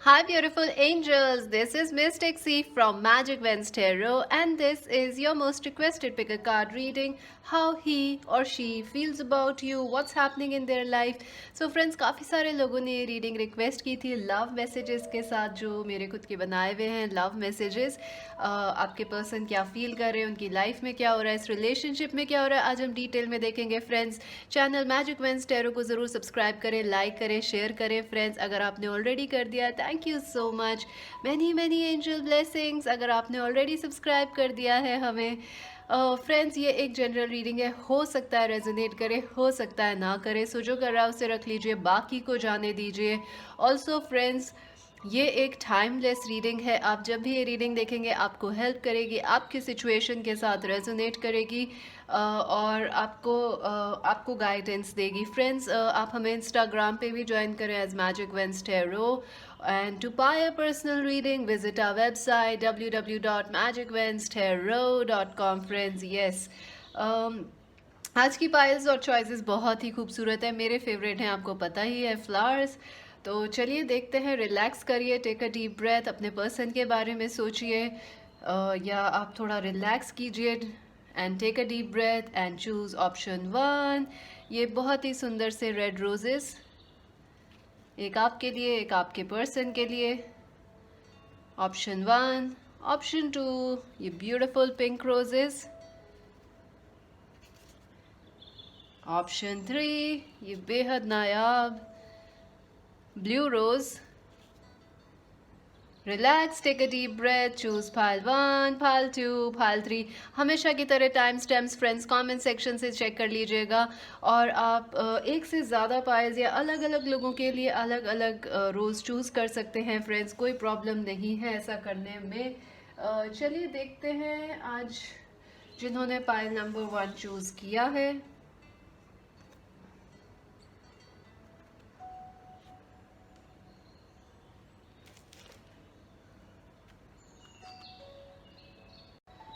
Hi, beautiful angels. This is Miss Dixie from Magic Vents Tarot, and this is your most requested pick a card reading. How he or she feels about you, what's happening in their life. So, friends, काफ़ी सारे लोगों ने ये reading request की थी love messages के साथ, जो मेरे खुद के बनाए हुए हैं लव मैसेजेस। आपके पर्सन क्या फील कर रहे हैं, उनकी लाइफ में क्या हो रहा है, इस रिलेशनशिप में क्या हो रहा है, आज हम डिटेल में देखेंगे। Friends, channel magic veins tarot को ज़रूर सब्सक्राइब करें, लाइक करें, शेयर करें। फ्रेंड्स, अगर आपने ऑलरेडी कर दिया thank you so much, many many angel blessings. अगर आपने ऑलरेडी सब्सक्राइब कर दिया है हमें। फ्रेंड्स, ये एक जनरल रीडिंग है, हो सकता है रेजोनेट करे, हो सकता है ना करे, सो जो कर रहा है उसे रख लीजिए, बाकी को जाने दीजिए। ऑल्सो फ्रेंड्स, ये एक टाइमलेस रीडिंग है। आप जब भी ये रीडिंग देखेंगे आपको हेल्प करेगी, आपकी सिचुएशन के साथ रेजोनेट करेगी और आपको गाइडेंस देगी। फ्रेंड्स, आप हमें इंस्टाग्राम पे भी ज्वाइन करें as magic veins tarot, and to buy a personal reading visit our website www.magicvenstero.com. friends, yes, आज की पायल्स और चॉइसेस बहुत ही खूबसूरत है, मेरे फेवरेट हैं, आपको पता ही है, फ्लावर्स। तो चलिए देखते हैं, रिलैक्स करिए, टेक अ डीप ब्रेथ, अपने पर्सन के बारे में सोचिए या आप थोड़ा रिलैक्स कीजिए and take a deep breath and choose option 1। ये बहुत ही सुंदर से रेड रोजेस, एक आपके लिए, एक आपके पर्सन के लिए। ऑप्शन 1, ऑप्शन 2, ये ब्यूटीफुल पिंक रोजेस। ऑप्शन 3, ये बेहद नायाब blue rose. Relax, take a deep breath, choose file 1, file 2, file 3। हमेशा की तरह time stamps friends comment section से चेक कर लीजिएगा। और आप एक से ज़्यादा पाइल्स या अलग अलग लोगों के लिए अलग अलग रोज़ चूज़ कर सकते हैं। फ्रेंड्स, कोई प्रॉब्लम नहीं है ऐसा करने में। चलिए देखते हैं आज जिन्होंने पाइल नंबर 1 चूज़ किया है।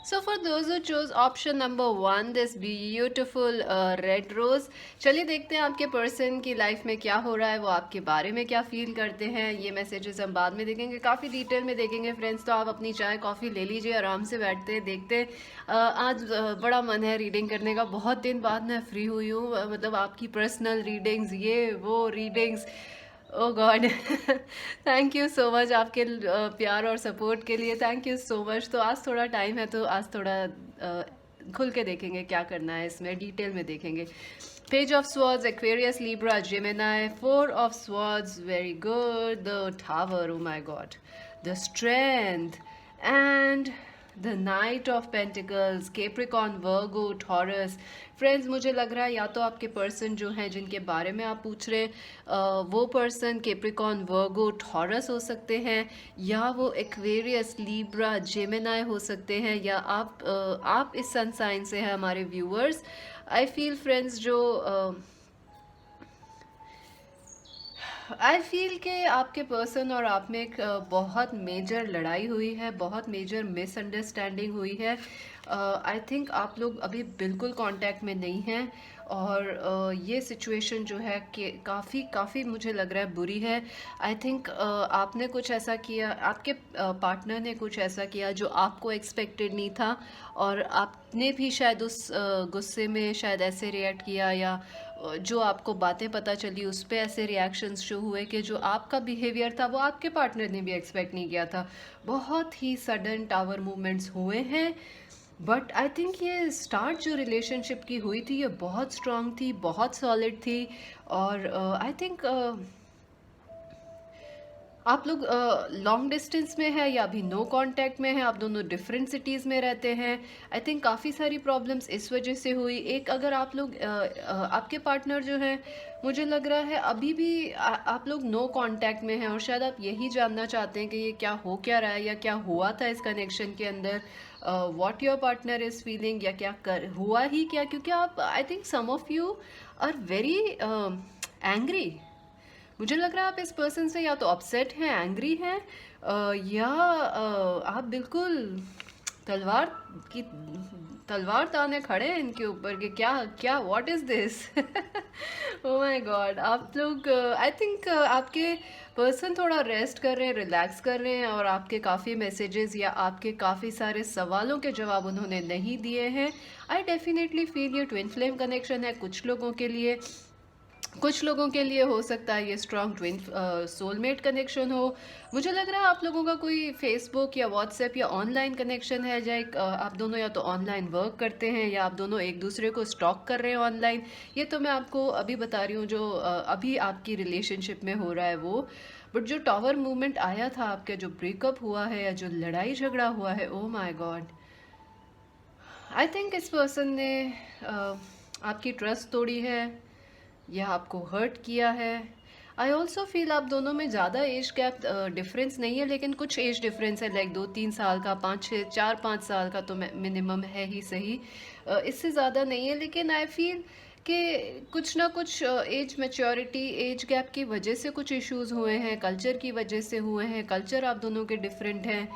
So for those who chose option number 1, this beautiful red rose, चलिए देखते हैं आपके पर्सन की लाइफ में क्या हो रहा है, वो आपके बारे में क्या फील करते हैं। ये मैसेजेस हम बाद में देखेंगे, काफ़ी डिटेल में देखेंगे। फ्रेंड्स, तो आप अपनी चाय कॉफ़ी ले लीजिए, आराम से बैठते हैं, देखते हैं। आज बड़ा मन है रीडिंग करने का, बहुत दिन बाद मैं फ्री हुई हूँ, मतलब आपकी पर्सनल रीडिंग्स, ये वो readings, oh god thank you so much आपके प्यार और सपोर्ट के लिए, थैंक यू सो मच। तो आज थोड़ा टाइम है, तो आज थोड़ा खुल के देखेंगे क्या करना है, इसमें डिटेल में देखेंगे। Page of swords, Aquarius, Libra, Gemini, 4 of swords, very good, the tower, oh my God, the strength and the night of pentacles, Capricorn, Virgo, taurus. Friends, मुझे लग रहा है या तो आपके पर्सन जो हैं जिनके बारे में आप पूछ रहे हैं वो पर्सन केप्रिकॉन, वर्गो, टॉरस हो सकते हैं, या वो एक्वेरियस, लिब्रा, जेमिनाई हो सकते हैं, या आप इस सन साइन से हैं हमारे व्यूअर्स। आई फील फ्रेंड्स, जो आई फील कि आपके पर्सन और आप में एक बहुत मेजर लड़ाई हुई है, बहुत मेजर मिसअंडरस्टैंडिंग हुई है। आई थिंक आप लोग अभी बिल्कुल कांटेक्ट में नहीं हैं, और ये सिचुएशन जो है कि काफ़ी मुझे लग रहा है बुरी है। आई थिंक आपने कुछ ऐसा किया, आपके पार्टनर ने कुछ ऐसा किया जो आपको एक्सपेक्टेड नहीं था, और आपने भी शायद उस गुस्से में शायद ऐसे रिएक्ट किया, या जो आपको बातें पता चली उस पर ऐसे रिएक्शंस शो हुए कि जो आपका बिहेवियर था वो आपके पार्टनर ने भी एक्सपेक्ट नहीं किया था। बहुत ही सडन टावर मूवमेंट्स हुए हैं, बट आई थिंक ये स्टार्ट जो रिलेशनशिप की हुई थी ये बहुत स्ट्रांग थी, बहुत सॉलिड थी। और आई थिंक आप लोग लॉन्ग डिस्टेंस में है या अभी नो कांटेक्ट में है, आप दोनों डिफरेंट सिटीज़ में रहते हैं। आई थिंक काफ़ी सारी प्रॉब्लम्स इस वजह से हुई। एक, अगर आप लोग आपके पार्टनर जो है, मुझे लग रहा है अभी भी आप लोग नो कांटेक्ट में हैं, और शायद आप यही जानना चाहते हैं कि ये क्या हो क्या रहा है, या क्या हुआ था इस कनेक्शन के अंदर, what your partner is feeling, या क्या कर हुआ ही क्या, क्योंकि आप, I think some of you are very angry. मुझे लग रहा है आप इस पर्सन से या तो अपसेट हैं, एंग्री हैं, या आप बिल्कुल तलवार की तलवार ताने खड़े हैं इनके ऊपर कि क्या क्या, what is this oh my God, आप लोग आई थिंक आपके पर्सन थोड़ा रेस्ट कर रहे हैं, रिलैक्स कर रहे हैं, और आपके काफ़ी मैसेजेस या आपके काफ़ी सारे सवालों के जवाब उन्होंने नहीं दिए हैं। आई डेफिनेटली फील ये ट्विन फ्लेम कनेक्शन है कुछ लोगों के लिए। कुछ लोगों के लिए हो सकता है ये स्ट्रॉन्ग ट्विन सोलमेट कनेक्शन हो। मुझे लग रहा है आप लोगों का कोई फेसबुक या व्हाट्सएप या ऑनलाइन कनेक्शन है, या आप दोनों या तो ऑनलाइन वर्क करते हैं या आप दोनों एक दूसरे को स्टॉक कर रहे हैं ऑनलाइन। ये तो मैं आपको अभी बता रही हूँ जो अभी आपकी रिलेशनशिप में हो रहा है वो। बट जो टावर मूवमेंट आया था आपका, जो ब्रेकअप हुआ है या जो लड़ाई झगड़ा हुआ है, oh my God, I think इस पर्सन ने आपकी ट्रस्ट तोड़ी है या आपको हर्ट किया है। आई ऑल्सो फील आप दोनों में ज़्यादा एज गैप डिफरेंस नहीं है, लेकिन कुछ एज डिफरेंस है, लाइक 2-3 साल का, 4-5 साल का तो मिनिमम है ही सही। इससे ज़्यादा नहीं है, लेकिन आई फील कि कुछ ना कुछ एज मैच्योरिटी, एज गैप की वजह से कुछ इश्यूज हुए हैं, कल्चर की वजह से हुए हैं। कल्चर आप दोनों के डिफरेंट हैं।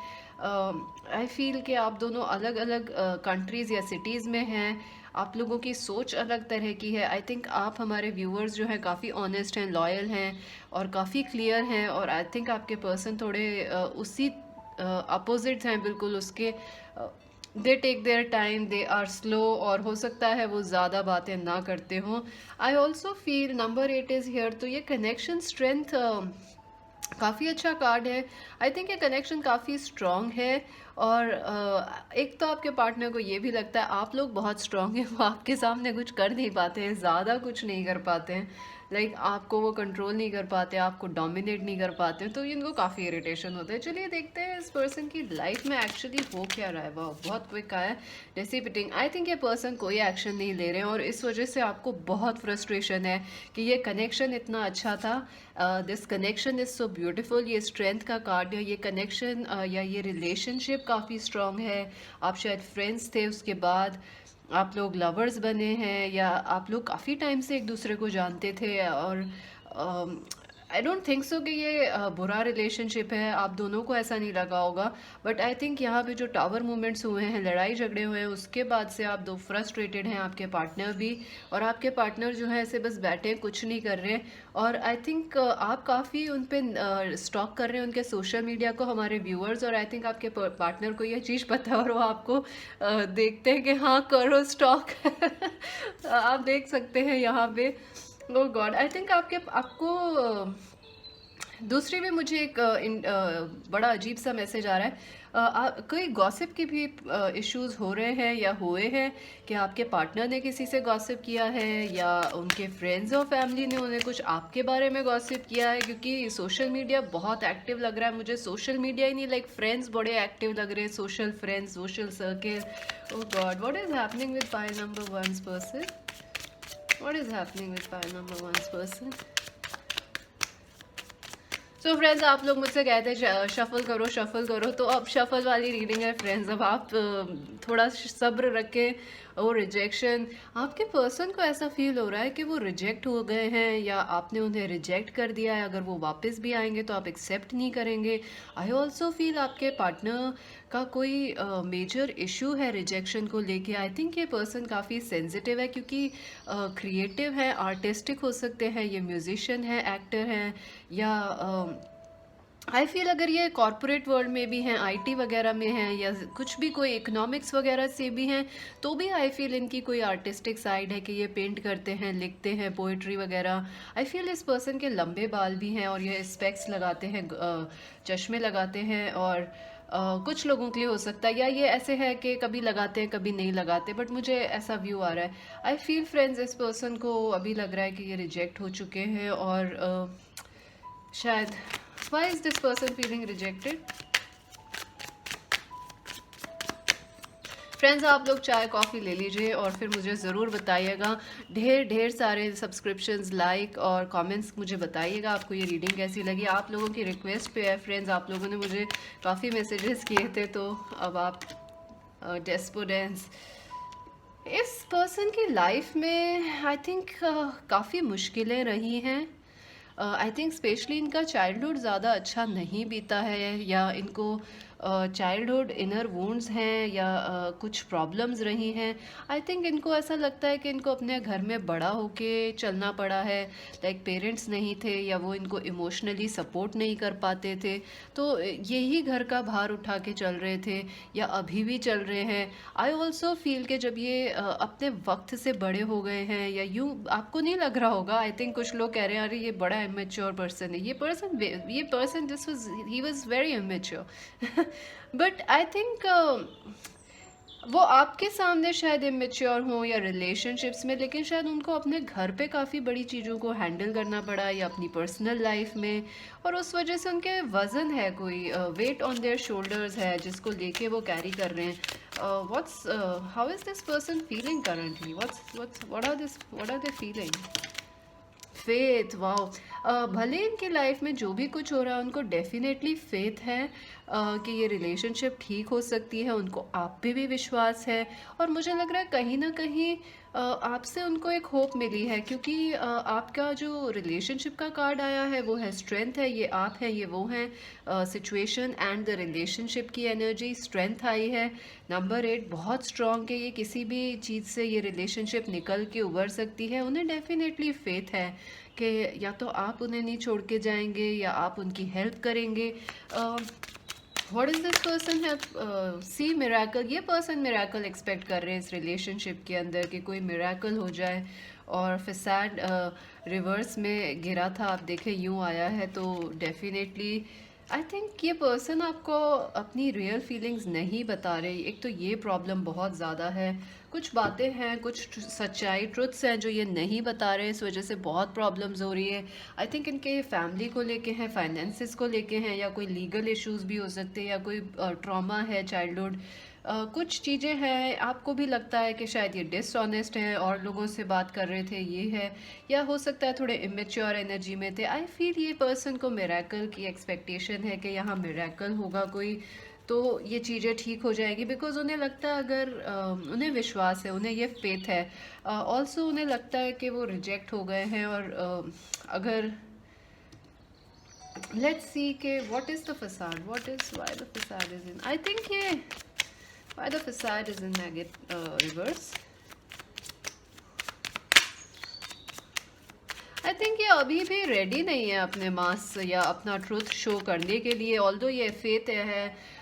आई फील कि आप दोनों अलग अलग कंट्रीज़ या सिटीज़ में हैं। आप लोगों की सोच अलग तरह की है। आई थिंक आप, हमारे व्यूअर्स जो हैं, काफ़ी ऑनेस्ट हैं, लॉयल हैं और काफ़ी क्लियर हैं, और आई थिंक आपके पर्सन थोड़े उसी अपोजिट हैं बिल्कुल उसके। They take their time, they are slow, और हो सकता है वो ज़्यादा बातें ना करते हों। आई also feel number 8 is here, तो ये कनेक्शन स्ट्रेंथ काफ़ी अच्छा कार्ड है। आई थिंक ये कनेक्शन काफ़ी स्ट्रॉन्ग है, और एक तो आपके पार्टनर को ये भी लगता है आप लोग बहुत स्ट्रॉन्ग हैं, वो आपके सामने कुछ कर नहीं पाते हैं, ज़्यादा कुछ नहीं कर पाते हैं, लाइक आपको वो कंट्रोल नहीं कर पाते, आपको डोमिनेट नहीं कर पाते, तो इनको काफ़ी इरिटेशन होता है। चलिए देखते हैं इस पर्सन की लाइफ में एक्चुअली हो क्या रहा है। वाह, बहुत क्विक आया, डिसिपिटिंग। आई थिंक ये पर्सन कोई एक्शन नहीं ले रहे हैं, और इस वजह से आपको बहुत फ्रस्ट्रेशन है कि ये कनेक्शन इतना अच्छा था, this connection is so beautiful. ये स्ट्रेंथ का कार्ड है। ये कनेक्शन या ये रिलेशनशिप काफ़ी स्ट्रॉन्ग है। आप शायद फ्रेंड्स थे, उसके बाद आप लोग लवर्स बने हैं, या आप लोग काफ़ी टाइम से एक दूसरे को जानते थे, और आई डोंट थिंक सो कि ये बुरा रिलेशनशिप है, आप दोनों को ऐसा नहीं लगा होगा। बट आई थिंक यहाँ पे जो टावर मूवमेंट्स हुए हैं, लड़ाई झगड़े हुए हैं, उसके बाद से आप दो फ्रस्ट्रेटेड हैं, आपके पार्टनर भी, और आपके पार्टनर जो है ऐसे बस बैठे हैं, कुछ नहीं कर रहे हैं। और आई थिंक आप काफ़ी उन पे स्टॉक कर रहे हैं उनके सोशल मीडिया को, हमारे व्यूअर्स, और आई थिंक आपके पार्टनर को यह चीज़ पता है, और वो आपको देखते हैं कि हाँ करो स्टॉक। आप देख सकते हैं यहाँ पे। ओ गॉड, आई थिंक आपको दूसरी भी मुझे एक बड़ा अजीब सा मैसेज आ रहा है। कोई गॉसिप की भी इश्यूज हो रहे हैं या हुए हैं कि आपके पार्टनर ने किसी से गॉसिप किया है, या उनके फ्रेंड्स और फैमिली ने उन्हें कुछ आपके बारे में गॉसिप किया है, क्योंकि सोशल मीडिया बहुत एक्टिव लग रहा है मुझे। सोशल मीडिया ही नहीं, लाइक फ्रेंड्स बड़े एक्टिव लग रहे हैं, social friends, social circle. Oh God, what is happening with pile number 1 person? What is happening with pile number 1 person? So friends, आप लोग मुझसे कहते हैं शफल करो शफल करो, तो अब शफल वाली रीडिंग है फ्रेंड्स। अब आप थोड़ा सब्र रखें। और रिजेक्शन, आपके पर्सन को ऐसा फील हो रहा है कि वो रिजेक्ट हो गए हैं, या आपने उन्हें रिजेक्ट कर दिया है। अगर वो वापस भी आएंगे तो आप एक्सेप्ट नहीं करेंगे। आई ऑल्सो फील आपके पार्टनर का कोई मेजर इशू है रिजेक्शन को लेके। आई थिंक ये पर्सन काफ़ी सेंसिटिव है, क्योंकि क्रिएटिव है, आर्टिस्टिक हो सकते हैं, ये म्यूजिशियन है, एक्टर हैं, या आई फील अगर ये कॉरपोरेट वर्ल्ड में भी हैं, आईटी वगैरह में हैं, या कुछ भी कोई इकोनॉमिक्स वगैरह से भी हैं, तो भी आई फील इनकी कोई आर्टिस्टिक साइड है कि ये पेंट करते हैं, लिखते हैं, पोइट्री वगैरह। आई फील इस पर्सन के लंबे बाल भी हैं, और ये स्पेक्स लगाते हैं, चश्मे लगाते हैं, और कुछ लोगों के लिए हो सकता है, या ये ऐसे है कि कभी लगाते हैं कभी नहीं लगाते, बट मुझे ऐसा व्यू आ रहा है। आई फील फ्रेंड्स इस पर्सन को अभी लग रहा है कि ये रिजेक्ट हो चुके हैं, और शायद why is this person feeling rejected? Friends, आप लोग चाय कॉफ़ी ले लीजिए और फिर मुझे ज़रूर बताइएगा। ढेर सारे सब्सक्रिप्शंस, लाइक और कमेंट्स मुझे बताइएगा आपको ये रीडिंग कैसी लगी। आप लोगों की रिक्वेस्ट पे है फ्रेंड्स, आप लोगों ने मुझे काफ़ी मैसेजेस किए थे, तो अब आप डेस्पोडेंस इस पर्सन की लाइफ में आई थिंक काफ़ी मुश्किलें रही हैं। आई थिंक स्पेशली इनका चाइल्डहुड ज़्यादा अच्छा नहीं बीता है, या इनको चाइल्डहुड इनर वुंड्स हैं या कुछ प्रॉब्लम्स रही हैं। आई थिंक इनको ऐसा लगता है कि इनको अपने घर में बड़ा होके चलना पड़ा है, लाइक पेरेंट्स नहीं थे या वो इनको इमोशनली सपोर्ट नहीं कर पाते थे, तो यही घर का भार उठा के चल रहे थे या अभी भी चल रहे हैं। आई ऑल्सो फील कि जब ये अपने वक्त से बड़े हो गए हैं या यूँ आपको नहीं लग रहा होगा, आई थिंक कुछ लोग कह रहे हैं अरे ये बड़ा इमेच्योर पर्सन है, ये person this was he was very immature but I think वो आपके सामने शायद इमेच्योर हों या रिलेशनशिप्स में, लेकिन शायद उनको अपने घर पे काफ़ी बड़ी चीज़ों को हैंडल करना पड़ा या अपनी पर्सनल लाइफ में, और उस वजह से उनके वज़न है, कोई वेट ऑन देयर शोल्डर्स है जिसको लेके वो कैरी कर रहे हैं। What's how is this person feeling currently, what are they feeling? Faith, wow. भले इनकी लाइफ में जो भी कुछ हो रहा है उनको डेफिनेटली फेथ है कि ये रिलेशनशिप ठीक हो सकती है, उनको आप पे भी विश्वास है, और मुझे लग रहा है कहीं ना कहीं आपसे उनको एक होप मिली है, क्योंकि आपका जो रिलेशनशिप का कार्ड आया है वो है स्ट्रेंथ है, ये आप हैं ये वो हैं, सिचुएशन एंड द रिलेशनशिप की एनर्जी स्ट्रेंथ आई है। नंबर 8 बहुत स्ट्रॉन्ग है, ये किसी भी चीज़ से ये रिलेशनशिप निकल के उभर सकती है, उन्हें डेफिनेटली फेथ है कि या तो आप उन्हें नहीं छोड़ के जाएंगे या आप उनकी हेल्प करेंगे। व्हाट इज़ दिस पर्सन है, सी मिराकल, ये पर्सन मिराकल एक्सपेक्ट कर रहे हैं इस रिलेशनशिप के अंदर कि कोई मिराकल हो जाए। और फसाड रिवर्स में गिरा था, आप देखें यूँ आया है, तो डेफिनेटली आई थिंक ये पर्सन आपको अपनी रियल फीलिंग्स नहीं बता रहे। एक तो ये प्रॉब्लम बहुत ज़्यादा है, कुछ बातें हैं, कुछ सच्चाई ट्रुथ्स हैं जो ये नहीं बता रहे, इस वजह से बहुत प्रॉब्लम्स हो रही है। आई थिंक इनके फैमिली को लेके हैं, फाइनेंसिस को लेके हैं, या कोई लीगल इश्यूज भी हो सकते हैं, या कोई ट्रॉमा है चाइल्डहुड, कुछ चीज़ें हैं। आपको भी लगता है कि शायद ये डिसऑनेस्ट है और लोगों से बात कर रहे थे, ये है, या हो सकता है थोड़े इमेच्योर एनर्जी में थे। आई फील ये पर्सन को मिरेकल की एक्सपेक्टेशन है कि यहाँ मिरेकल होगा कोई, तो ये चीज़ें ठीक हो जाएगी, बिकॉज उन्हें लगता है अगर उन्हें विश्वास है, उन्हें ये फेथ है। ऑल्सो उन्हें लगता है कि वो रिजेक्ट हो गए हैं, और अगर लेट्स सी के what is the facade, what is why the facade is in, I think ये why the facade is in reverse. I think ये अभी भी रेडी नहीं है अपने मास या अपना ट्रूथ शो करने के लिए, ऑल्दो ये फेथ है,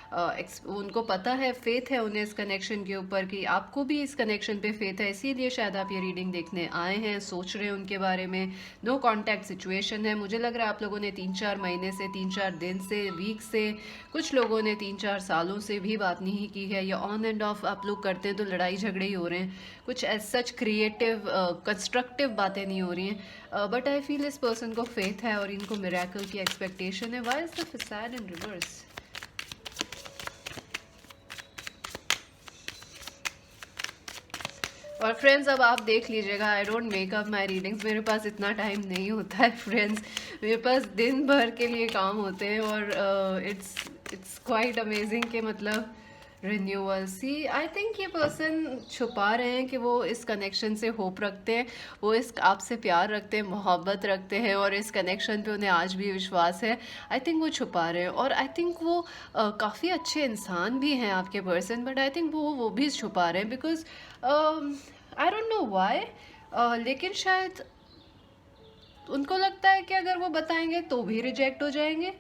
उनको पता है, फेथ है उन्हें इस कनेक्शन के ऊपर, कि आपको भी इस कनेक्शन पे फेथ है, इसीलिए शायद आप ये रीडिंग देखने आए हैं, सोच रहे हैं उनके बारे में। नो कांटेक्ट सिचुएशन है, मुझे लग रहा है आप लोगों ने 3-4 महीने से, 3-4 दिन से, वीक से, कुछ लोगों ने 3-4 सालों से भी बात नहीं की है, या ऑन एंड ऑफ आप लोग करते हैं तो लड़ाई झगड़े ही हो रहे हैं, कुछ एज सच क्रिएटिव कंस्ट्रक्टिव बातें नहीं हो रही हैं। बट आई फील इस पर्सन को फेथ है और इनको मिरेकल की एक्सपेक्टेशन है। Why is the facade in reverse? और फ्रेंड्स अब आप देख लीजिएगा, I don't make up my readings, मेरे पास इतना टाइम नहीं होता है फ्रेंड्स, मेरे पास दिन भर के लिए काम होते हैं, और इट्स क्वाइट अमेजिंग कि मतलब रिन्यूअल सी। आई थिंक ये पर्सन छुपा रहे हैं कि वो इस कनेक्शन से होप रखते हैं, वो इस आपसे प्यार रखते हैं, मोहब्बत रखते हैं, और इस कनेक्शन पे उन्हें आज भी विश्वास है। आई थिंक वो छुपा रहे हैं, और आई थिंक वो काफ़ी अच्छे इंसान भी हैं आपके पर्सन, बट आई थिंक वो भी छुपा रहे हैं, because I don't know why, लेकिन शायद उनको लगता है कि अगर वो बताएंगे तो भी रिजेक्ट हो जाएंगे।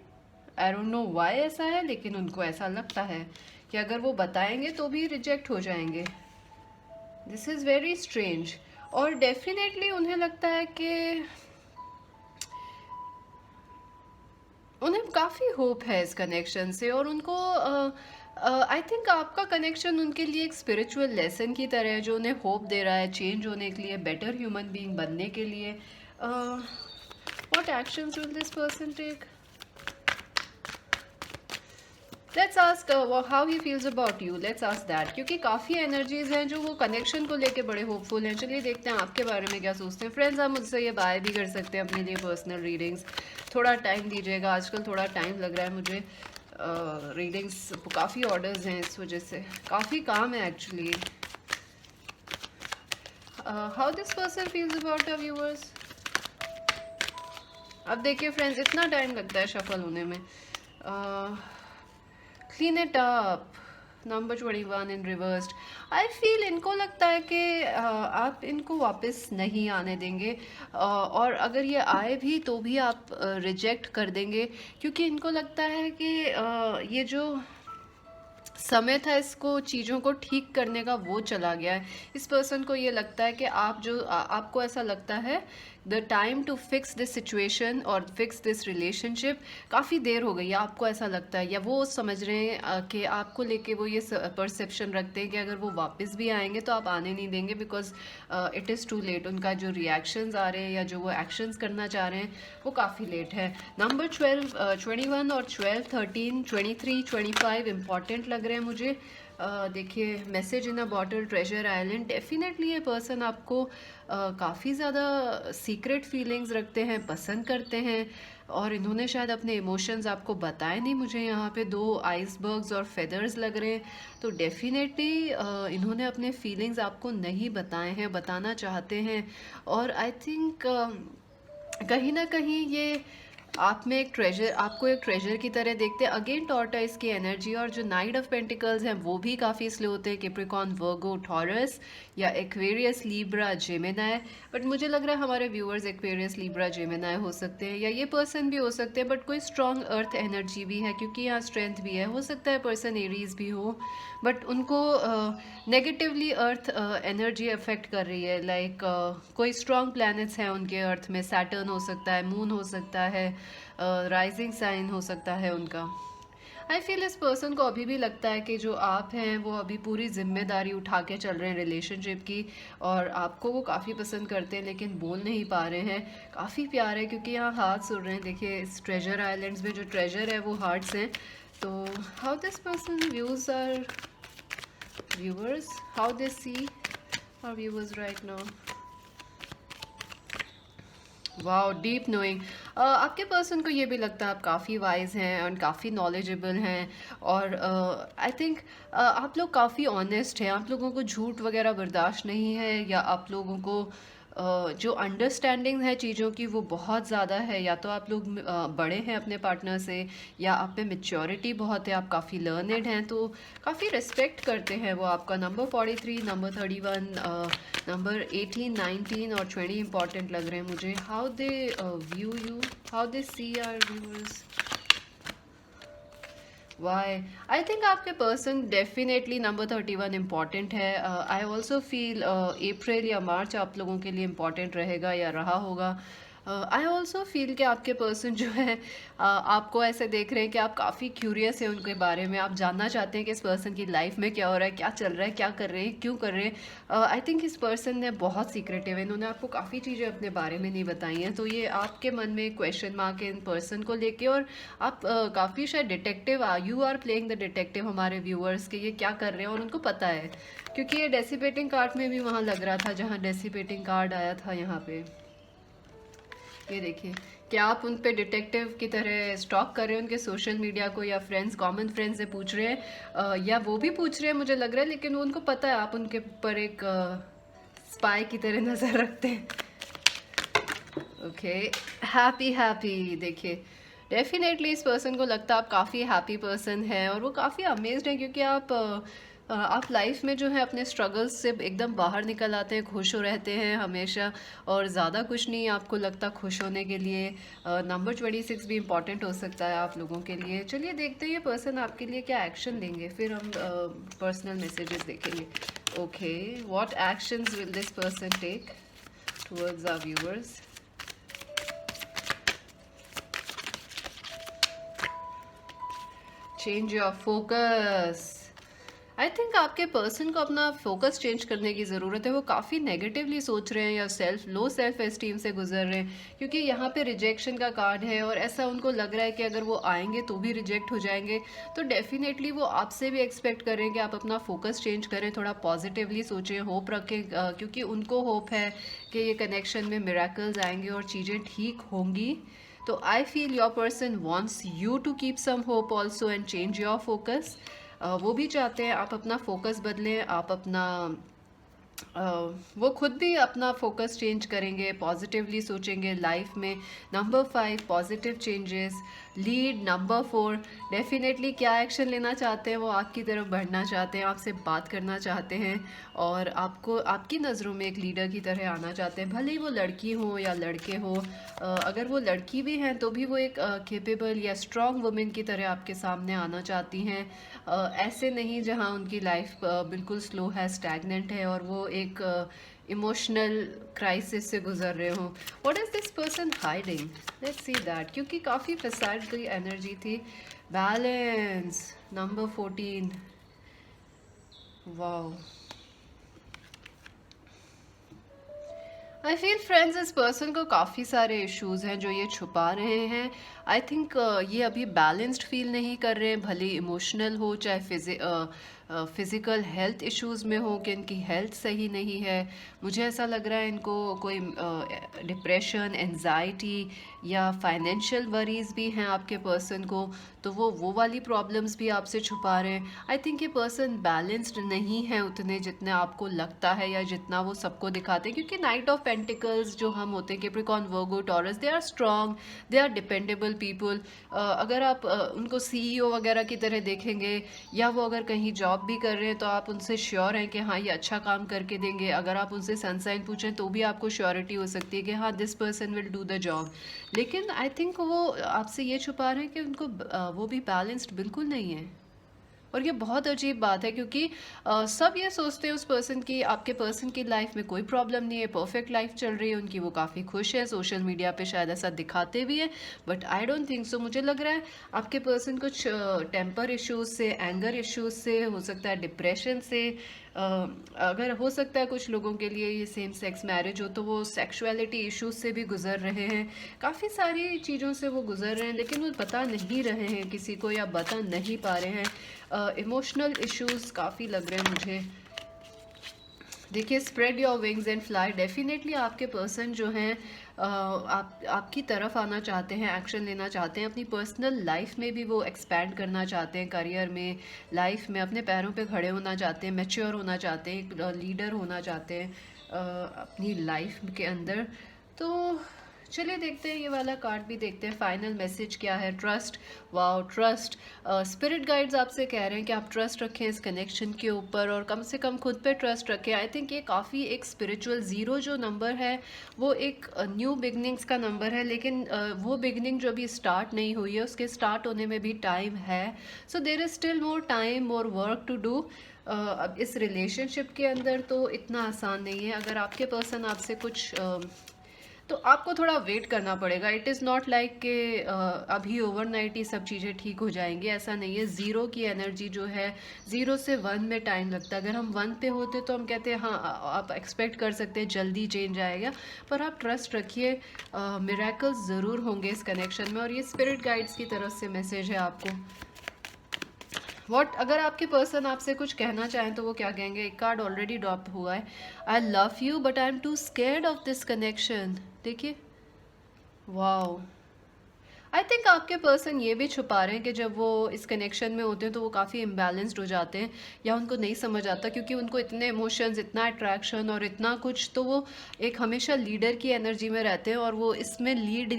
आई डोंट नो व्हाई ऐसा है, लेकिन उनको ऐसा लगता है कि अगर वो बताएंगे तो भी रिजेक्ट हो जाएंगे। This is very strange. और डेफिनेटली उन्हें लगता है कि उन्हें काफ़ी होप है इस कनेक्शन से, और उनको आई थिंक आपका कनेक्शन उनके लिए एक स्पिरिचुअल लेसन की तरह है, जो उन्हें होप दे रहा है चेंज होने के लिए, बेटर ह्यूमन बीइंग बनने के लिए। What actions will this person take? Let's ask how he feels about you, let's ask that, क्योंकि काफ़ी एनर्जीज हैं जो वो कनेक्शन को लेके बड़े होपफुल हैं। चलिए देखते हैं आपके बारे में क्या सोचते हैं। फ्रेंड्स आप मुझसे ये बाय भी कर सकते हैं अपने लिए पर्सनल रीडिंग्स, थोड़ा टाइम दीजिएगा, आजकल थोड़ा टाइम लग रहा है मुझे, रीडिंग्स काफ़ी ऑर्डर्स हैं, इस वजह से काफ़ी काम है actually. How this person feels about our viewers. अब देखिए फ्रेंड्स, इतना टाइम लगता है शफल होने में। Clean it up. Number 21 in reversed. I feel इनको लगता है कि आप इनको वापस नहीं आने देंगे, और अगर ये आए भी तो भी आप रिजेक्ट कर देंगे, क्योंकि इनको लगता है कि ये जो समय था इसको चीज़ों को ठीक करने का वो चला गया है। इस पर्सन को ये लगता है कि आपको ऐसा लगता है the time to fix this situation और फिक्स दिस रिलेशनशिप, काफ़ी देर हो गई है, आपको ऐसा लगता है, या वो समझ रहे हैं कि आपको लेके वो ये परसेप्शन रखते हैं कि अगर वो वापस भी आएंगे तो आप आने नहीं देंगे, because it is too late. उनका जो रिएक्शंस आ रहे हैं या जो वो एक्शंस करना चाह रहे हैं वो काफ़ी लेट है। नंबर 21 और 12, 13, 23, 25 इंपॉर्टेंट लग रहे हैं मुझे। देखिए, मैसेज इन अ बॉटल, ट्रेजर आइलैंड। डेफिनेटली ये पर्सन आपको काफ़ी ज़्यादा सीक्रेट फीलिंग्स रखते हैं, पसंद करते हैं, और इन्होंने शायद अपने इमोशंस आपको बताए नहीं। मुझे यहाँ पे 2 आइसबर्ग्स और फेदर्स लग रहे हैं, तो डेफिनेटली इन्होंने अपने फीलिंग्स आपको नहीं बताए हैं, बताना चाहते हैं। और आई थिंक कहीं ना कहीं ये आप में एक ट्रेजर, आपको एक ट्रेजर की तरह देखते हैं। अगेन टॉर्टोइस की एनर्जी, और जो नाइट ऑफ पेंटिकल्स हैं वो भी काफ़ी स्लो होते हैं, कैप्रिकॉर्न, वर्गो, टॉरस या एक्वेरियस, लीब्रा, जेमिनाई। बट मुझे लग रहा है हमारे व्यूअर्स एक्वेरियस, लीब्रा, जेमिनाई हो सकते हैं, या ये पर्सन भी हो सकते हैं, बट कोई स्ट्रॉन्ग अर्थ एनर्जी भी है, क्योंकि यहाँ स्ट्रेंथ भी है। हो सकता है पर्सन एरीज भी हो, बट उनको नेगेटिवली अर्थ एनर्जी अफेक्ट कर रही है। लाइक कोई स्ट्रॉन्ग प्लैनेट्स हैं उनके अर्थ में, सैटर्न हो सकता है, मून हो सकता है, राइजिंग साइन हो सकता है उनका। आई फील इस पर्सन को अभी भी लगता है कि जो आप हैं वो अभी पूरी जिम्मेदारी उठा के चल रहे हैं रिलेशनशिप की, और आपको वो काफ़ी पसंद करते हैं लेकिन बोल नहीं पा रहे हैं। काफ़ी प्यार है, क्योंकि यहाँ हार्ट्स उड़ रहे हैं। देखिए, इस ट्रेजर आइलैंड्स में जो ट्रेजर है वो हार्ट्स हैं। तो how this person views our viewers, how they see our viewers right now. Wow, deep knowing. आपके पर्सन को ये भी लगता है आप काफ़ी वाइज हैं और काफ़ी नॉलेजेबल हैं, और आई थिंक आप लोग काफ़ी ऑनेस्ट हैं। आप लोगों को झूठ वगैरह बर्दाश्त नहीं है, या आप लोगों को जो अंडरस्टैंडिंग है चीज़ों की वो बहुत ज़्यादा है। या तो आप लोग बड़े हैं अपने पार्टनर से, या आप में मेच्योरिटी बहुत है, आप काफ़ी लर्नेड हैं, तो काफ़ी रिस्पेक्ट करते हैं वो आपका। नंबर 43, नंबर 31, नंबर 18, 19 और 20 इंपॉर्टेंट लग रहे हैं मुझे। How they view you, how they see our viewers, why. I think आपके पर्सन डेफिनेटली नंबर 31 इम्पॉर्टेंट है। आई ऑल्सो फील अप्रैल या मार्च आप लोगों के लिए इम्पॉर्टेंट रहेगा या रहा होगा। आई ऑल्सो फील कि आपके पर्सन जो है आपको ऐसे देख रहे हैं कि आप काफ़ी क्यूरियस हैं उनके बारे में, आप जानना चाहते हैं कि इस पर्सन की लाइफ में क्या हो रहा है, क्या चल रहा है, क्या कर रहे हैं, क्यों कर रहे हैं। आई थिंक इस पर्सन ने बहुत सीक्रेटिव है, इन्होंने आपको काफ़ी चीज़ें अपने बारे में नहीं बताई हैं, तो ये आपके मन में क्वेश्चन मार्क है इन पर्सन को लेके। और आप काफ़ी शायद detective, you are playing the detective हमारे व्यूअर्स के, ये क्या कर रहे हैं और उनको पता है, क्योंकि ये डेसिपेटिंग कार्ड में भी वहाँ लग रहा था जहाँ डेसिपेटिंग कार्ड आया था यहाँ पे। ये देखिए, क्या आप उन पे डिटेक्टिव की तरह स्टॉक कर रहे हैं उनके सोशल मीडिया को, या फ्रेंड्स, कॉमन फ्रेंड्स से पूछ रहे हैं, या वो भी पूछ रहे हैं मुझे लग रहा है, लेकिन उनको पता है आप उनके ऊपर एक स्पाई की तरह नज़र रखते हैं। Okay, happy happy. देखिए, डेफिनेटली इस पर्सन को लगता है आप काफ़ी हैप्पी पर्सन है, और वो काफ़ी अमेज्ड हैं, क्योंकि आप लाइफ में जो है अपने स्ट्रगल्स से एकदम बाहर निकल आते हैं, खुश हो रहते हैं हमेशा, और ज़्यादा कुछ नहीं आपको लगता खुश होने के लिए। नंबर 26 भी इम्पॉर्टेंट हो सकता है आप लोगों के लिए। चलिए देखते हैं ये पर्सन आपके लिए क्या एक्शन लेंगे, फिर हम पर्सनल मैसेजेस देखेंगे। Okay, what actions will this person take towards our viewers. Change your focus. I think आपके पर्सन को अपना फोकस चेंज करने की ज़रूरत है। वो काफ़ी नेगेटिवली सोच रहे हैं, या लो सेल्फ एस्टीम से गुजर रहे हैं, क्योंकि यहाँ पे रिजेक्शन का कार्ड है, और ऐसा उनको लग रहा है कि अगर वो आएंगे तो भी रिजेक्ट हो जाएंगे। तो डेफिनेटली वो आपसे भी एक्सपेक्ट करें कि आप अपना फोकस चेंज करें, थोड़ा पॉजिटिवली सोचें, होप रखें, क्योंकि उनको होप है कि ये कनेक्शन में मिरेकल्स आएंगे और चीज़ें ठीक होंगी। तो I feel your person wants you to keep some hope also and change your focus. वो भी चाहते हैं आप अपना फोकस बदलें, आप अपना अ, वो खुद भी अपना फोकस चेंज करेंगे, पॉजिटिवली सोचेंगे लाइफ में। Number 5 positive changes. Lead. Number 4 definitely क्या एक्शन लेना चाहते हैं, वो आपकी तरफ बढ़ना चाहते हैं, आपसे बात करना चाहते हैं और आपको आपकी नज़रों में एक लीडर की तरह आना चाहते हैं, भले ही वो लड़की हो या लड़के हो। अगर वो लड़की भी हैं तो भी वो एक केपेबल या स्ट्रॉन्ग वुमेन की तरह आपके सामने आना चाहती हैं। ऐसे नहीं जहाँ उनकी लाइफ बिल्कुल स्लो है, स्टैगनेंट है और वो एक इमोशनल क्राइसिस से गुजर रहे हो। What is this person hiding? Let's see that, क्योंकि काफ़ी फसाड की एनर्जी थी। Balance. Number 14। Wow. I feel friends इस पर्सन को काफ़ी सारे इश्यूज हैं जो ये छुपा रहे हैं। आई थिंक ये अभी बैलेंस्ड फील नहीं कर रहे हैं, भले इमोशनल हो चाहे फिज़िकल हेल्थ इश्यूज में हो कि इनकी हेल्थ सही नहीं है। मुझे ऐसा लग रहा है इनको कोई डिप्रेशन, एंजाइटी या फाइनेंशियल वरीज भी हैं आपके पर्सन को, तो वो वाली प्रॉब्लम्स भी आपसे छुपा रहे हैं। आई थिंक ये पर्सन बैलेंस्ड नहीं है उतने जितने आपको लगता है या जितना वो सबको दिखाते हैं, क्योंकि नाइट ऑफ पेंटिकल्स जो हम होते हैं, Capricorn, Virgo, Taurus, they are strong, they are dependable people. अगर आप उनको सीईओ वगैरह की तरह देखेंगे या वो अगर कहीं जॉब भी कर रहे हैं तो आप उनसे श्योर हैं कि हाँ ये अच्छा काम करके देंगे। अगर आप उनसे सनसाइन पूछें तो भी आपको श्योरिटी हो सकती है कि हाँ this person will do the job. लेकिन आई थिंक वो आपसे ये छुपा रहे हैं कि उनको वो भी बैलेंस्ड बिल्कुल नहीं है। और ये बहुत अजीब बात है, क्योंकि सब ये सोचते हैं उस पर्सन की, आपके पर्सन की लाइफ में कोई प्रॉब्लम नहीं है, परफेक्ट लाइफ चल रही है उनकी, वो काफ़ी खुश है, सोशल मीडिया पे शायद ऐसा दिखाते भी है, but I don't think so. मुझे लग रहा है आपके पर्सन कुछ टेम्पर इश्यूज से, एंगर इश्यूज से, हो सकता है डिप्रेशन से, अगर हो सकता है कुछ लोगों के लिए ये सेम सेक्स मैरिज हो तो वो सेक्सुअलिटी इश्यूज से भी गुजर रहे हैं। काफ़ी सारी चीज़ों से वो गुजर रहे हैं लेकिन वो बता नहीं रहे हैं किसी को या बता नहीं पा रहे हैं। इमोशनल इश्यूज काफ़ी लग रहे हैं मुझे। देखिए, spread your wings and fly. Definitely आपके पर्सन जो हैं आपकी तरफ आना चाहते हैं, एक्शन लेना चाहते हैं, अपनी पर्सनल लाइफ में भी वो एक्सपैंड करना चाहते हैं, करियर में, लाइफ में अपने पैरों पे खड़े होना चाहते हैं, मैच्योर होना चाहते हैं, एक लीडर होना चाहते हैं अपनी लाइफ के अंदर। तो चलिए देखते हैं, ये वाला कार्ड भी देखते हैं, फाइनल मैसेज क्या है। Trust. Wow, trust. Spirit guides आपसे कह रहे हैं कि आप ट्रस्ट रखें इस कनेक्शन के ऊपर और कम से कम खुद पे ट्रस्ट रखें। आई थिंक ये काफ़ी एक स्पिरिचुअल, ज़ीरो जो नंबर है वो एक न्यू बिगनिंग्स का नंबर है, लेकिन वो बिगनिंग जो अभी स्टार्ट नहीं हुई है उसके स्टार्ट होने में भी टाइम है। So there is still more time, more work to do. अब इस रिलेशनशिप के अंदर तो इतना आसान नहीं है। अगर आपके पर्सन आपसे कुछ तो आपको थोड़ा वेट करना पड़ेगा। इट इज़ नॉट लाइक कि अभी ओवरनाइट ही सब चीज़ें ठीक हो जाएंगी, ऐसा नहीं है। ज़ीरो की एनर्जी जो है, ज़ीरो से वन में टाइम लगता है। अगर हम वन पे होते तो हम कहते हैं हाँ आप एक्सपेक्ट कर सकते हैं जल्दी चेंज आएगा, पर आप ट्रस्ट रखिए, मिरेकल्स ज़रूर होंगे इस कनेक्शन में। और ये स्पिरिट गाइड्स की तरफ से मैसेज है आपको। अगर आपके पर्सन आपसे कुछ कहना चाहें तो वो क्या कहेंगे? एक कार्ड ऑलरेडी ड्रॉप हुआ है, I love you but I am too scared of this connection. देखिए, वाओ। आई थिंक आपके पर्सन ये भी छुपा रहे हैं कि जब वो इस कनेक्शन में होते हैं तो वो काफ़ी इम्बैलेंस्ड हो जाते हैं या उनको नहीं समझ आता, क्योंकि उनको इतने इमोशंस, इतना अट्रैक्शन और इतना कुछ, तो वो एक हमेशा लीडर की एनर्जी में रहते हैं और वो इसमें लीड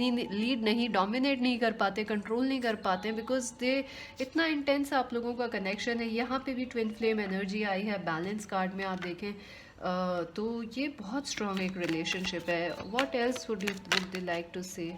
नहीं, डोमिनेट नहीं कर पाते, कंट्रोल नहीं कर पाते, बिकॉज दे इतना इंटेंस आप लोगों का कनेक्शन है। यहाँ पे भी ट्विन फ्लेम एनर्जी आई है बैलेंस कार्ड में, आप देखें तो ये बहुत स्ट्रॉन्ग एक रिलेशनशिप है। What else would they like to say?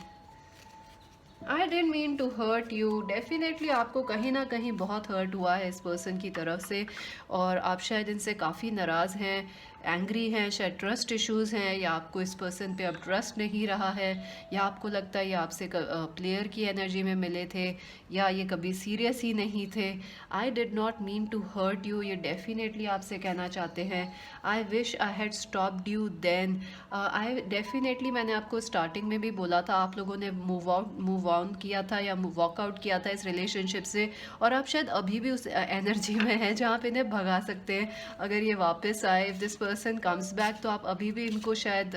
I didn't mean to hurt you. Definitely आपको कहीं ना कहीं बहुत हर्ट हुआ है इस पर्सन की तरफ से और आप शायद इनसे काफ़ी नाराज़ हैं, एंग्री हैं, शायद ट्रस्ट इश्यूज़ हैं, या आपको इस पर्सन पे अब ट्रस्ट नहीं रहा है, या आपको लगता है ये आपसे प्लेयर की एनर्जी में मिले थे या ये कभी सीरियस ही नहीं थे। I did not mean to hurt you, ये डेफिनेटली आपसे कहना चाहते हैं। I wish I had stopped you then. I definitely, मैंने आपको स्टार्टिंग में भी बोला था, आप लोगों ने मूव ऑन किया था या वॉकआउट किया था इस रिलेशनशिप से, और आप शायद अभी भी उस एनर्जी में हैं जहाँ पे इन्हें भगा सकते हैं। अगर ये वापस आए, if this person comes back, तो आप अभी भी इनको शायद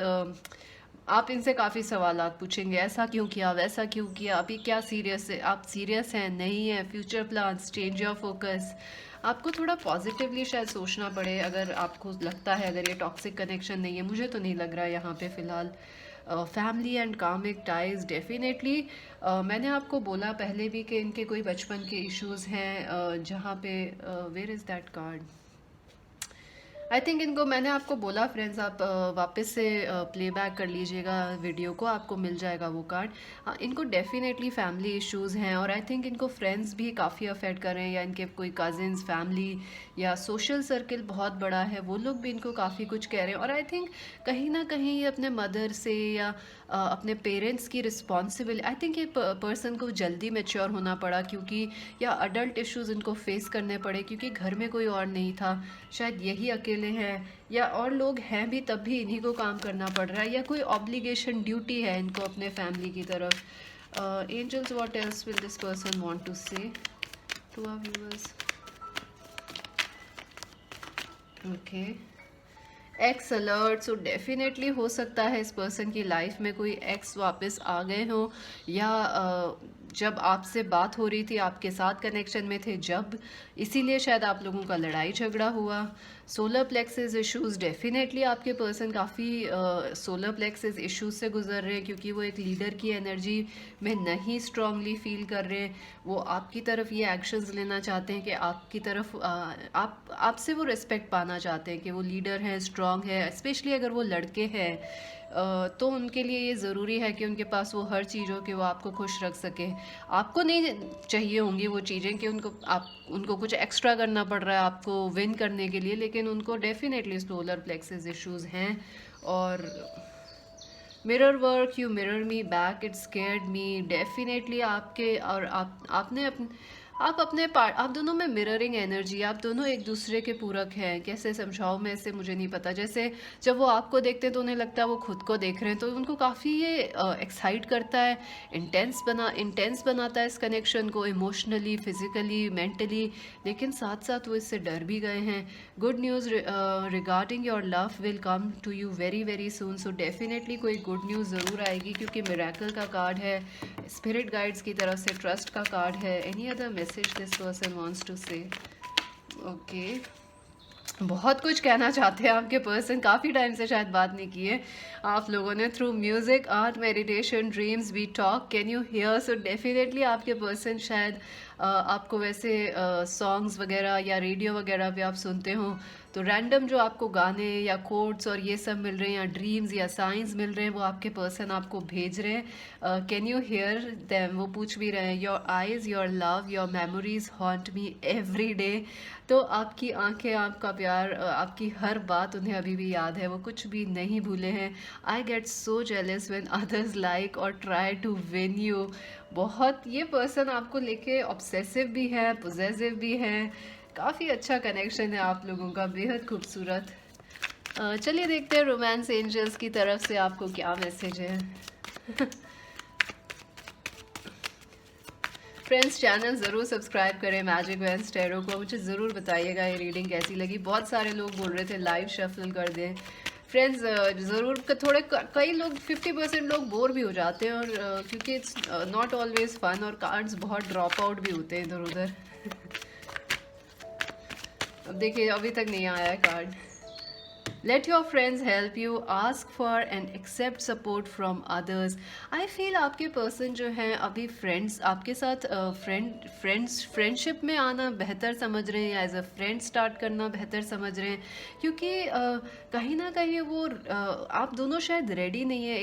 आप इनसे काफ़ी सवालात पूछेंगे, ऐसा क्यों किया, वैसा क्यों किया, अभी क्या सीरियस है, आप सीरियस हैं, नहीं है, future plans, change your focus. आपको थोड़ा पॉजिटिवली शायद सोचना पड़े, अगर आपको लगता है अगर ये टॉक्सिक कनेक्शन नहीं है, मुझे तो नहीं लग रहा है यहाँ पे फ़िलहाल। फैमिली एंड कार्मिक टाइज डेफिनेटली। मैंने आपको बोला पहले भी कि इनके कोई बचपन के इश्यूज हैं, जहाँ पे where is that card. I think इनको मैंने आपको बोला फ्रेंड्स, आप वापस से प्लेबैक कर लीजिएगा वीडियो को, आपको मिल जाएगा वो कार्ड। इनको डेफिनेटली फैमिली इश्यूज हैं, और आई थिंक इनको फ्रेंड्स भी काफ़ी अफेक्ट कर रहे हैं, या इनके कोई कजिन्स, फैमिली या सोशल सर्किल बहुत बड़ा है, वो लोग भी इनको काफ़ी कुछ कह रहे हैं। और आई थिंक कहीं ना कहीं ये अपने मदर से या अपने पेरेंट्स की रिस्पॉन्सिबिलिटी, आई थिंक ये पर्सन को जल्दी मेच्योर होना पड़ा, क्योंकि या अडल्ट इश्यूज इनको फेस करने पड़े, क्योंकि घर में कोई और नहीं था, शायद यही अकेले हैं, या और लोग हैं भी तब भी इन्हीं को काम करना पड़ रहा है, या कोई ऑब्लिगेशन ड्यूटी है इनको अपने फैमिली की तरफ। Angels, what else will this person want to say to our viewers? Okay, ex alert. So definitely हो सकता है इस पर्सन की लाइफ में कोई एक्स वापस आ गए हों, या जब आपसे बात हो रही थी आपके साथ कनेक्शन में थे जब, इसीलिए शायद आप लोगों का लड़ाई झगड़ा हुआ। सोलर प्लेक्सेस इश्यूज, डेफिनेटली आपके पर्सन काफ़ी सोलर प्लेक्सेस इश्यूज से गुजर रहे हैं, क्योंकि वो एक लीडर की एनर्जी में नहीं स्ट्रांगली फील कर रहे हैं। वो आपकी तरफ ये एक्शंस लेना चाहते हैं कि आपकी तरफ आपसे वो रिस्पेक्ट पाना चाहते हैं कि वो लीडर हैं, स्ट्रांग है। स्पेशली अगर वो लड़के हैं तो उनके लिए ये ज़रूरी है कि उनके पास वो हर चीज़ हो कि वो आपको खुश रख सके। आपको नहीं चाहिए होंगी वो चीज़ें कि उनको कुछ एक्स्ट्रा करना पड़ रहा है आपको विन करने के लिए, लेकिन उनको डेफिनेटली सोलर प्लेक्सेस इश्यूज हैं। और mirror work, you mirror me back, it scared me, definitely आपके और आप अपने पार्ट, आप दोनों में मिररिंग एनर्जी, आप दोनों एक दूसरे के पूरक हैं। कैसे समझाऊं मैं इसे, मुझे नहीं पता। जैसे जब वो आपको देखते हैं तो उन्हें लगता है वो खुद को देख रहे हैं, तो उनको काफ़ी ये एक्साइट करता है, इंटेंस बनाता है इस कनेक्शन को, इमोशनली, फिजिकली, मेंटली। लेकिन साथ साथ वो इससे डर भी गए हैं। Good news regarding your love will come to you very very soon. So definitely कोई गुड न्यूज़ ज़रूर आएगी, क्योंकि मिरेकल का कार्ड है, स्पिरिट गाइड्स की तरफ से ट्रस्ट का कार्ड है। Any other message this person wants to say? Okay, बहुत कुछ कहना चाहते हैं आपके पर्सन, काफ़ी टाइम से शायद बात नहीं की है आप लोगों ने। Through music, art, meditation, dreams we talk, can you hear? So definitely आपके पर्सन शायद आपको वैसे सॉन्ग्स वगैरह या रेडियो वगैरह पे आप सुनते हो, तो रैंडम जो आपको गाने या कोड्स और ये सब मिल रहे हैं, या ड्रीम्स या साइंस मिल रहे हैं, वो आपके पर्सन आपको भेज रहे हैं। Can you hear them? वो पूछ भी रहे हैं, your eyes, your love, your memories haunt me every day. तो आपकी आंखें, आपका प्यार, आपकी हर बात उन्हें अभी भी याद है, वो कुछ भी नहीं भूले हैं। I get so jealous when others like और ट्राई टू विन यू। बहुत, ये पर्सन आपको लेके ऑब्सेसिव भी है, पोजेसिव भी है। काफ़ी अच्छा कनेक्शन है आप लोगों का, बेहद खूबसूरत। चलिए देखते हैं रोमांस एंजल्स की तरफ से आपको क्या मैसेज है। फ्रेंड्स, चैनल ज़रूर सब्सक्राइब करें मैजिक वेंस टैरो को। मुझे ज़रूर बताइएगा ये रीडिंग कैसी लगी। बहुत सारे लोग बोल रहे थे लाइव शफल कर दें। फ्रेंड्स, ज़रूर, थोड़े कई लोग 50% लोग बोर भी हो जाते हैं, और क्योंकि इट्स नॉट ऑलवेज फन, और कार्ड्स बहुत ड्रॉप आउट भी होते हैं इधर उधर। अब देखिए, अभी तक नहीं आया है card. Let your friends help you, ask for and accept support from others. I feel आपके पर्सन जो हैं अभी फ्रेंड्स आपके साथ फ्रेंडशिप में आना बेहतर समझ रहे हैं, या एज अ फ्रेंड स्टार्ट करना बेहतर समझ रहे हैं, क्योंकि कहीं ना कहीं वो आप दोनों शायद रेडी नहीं है।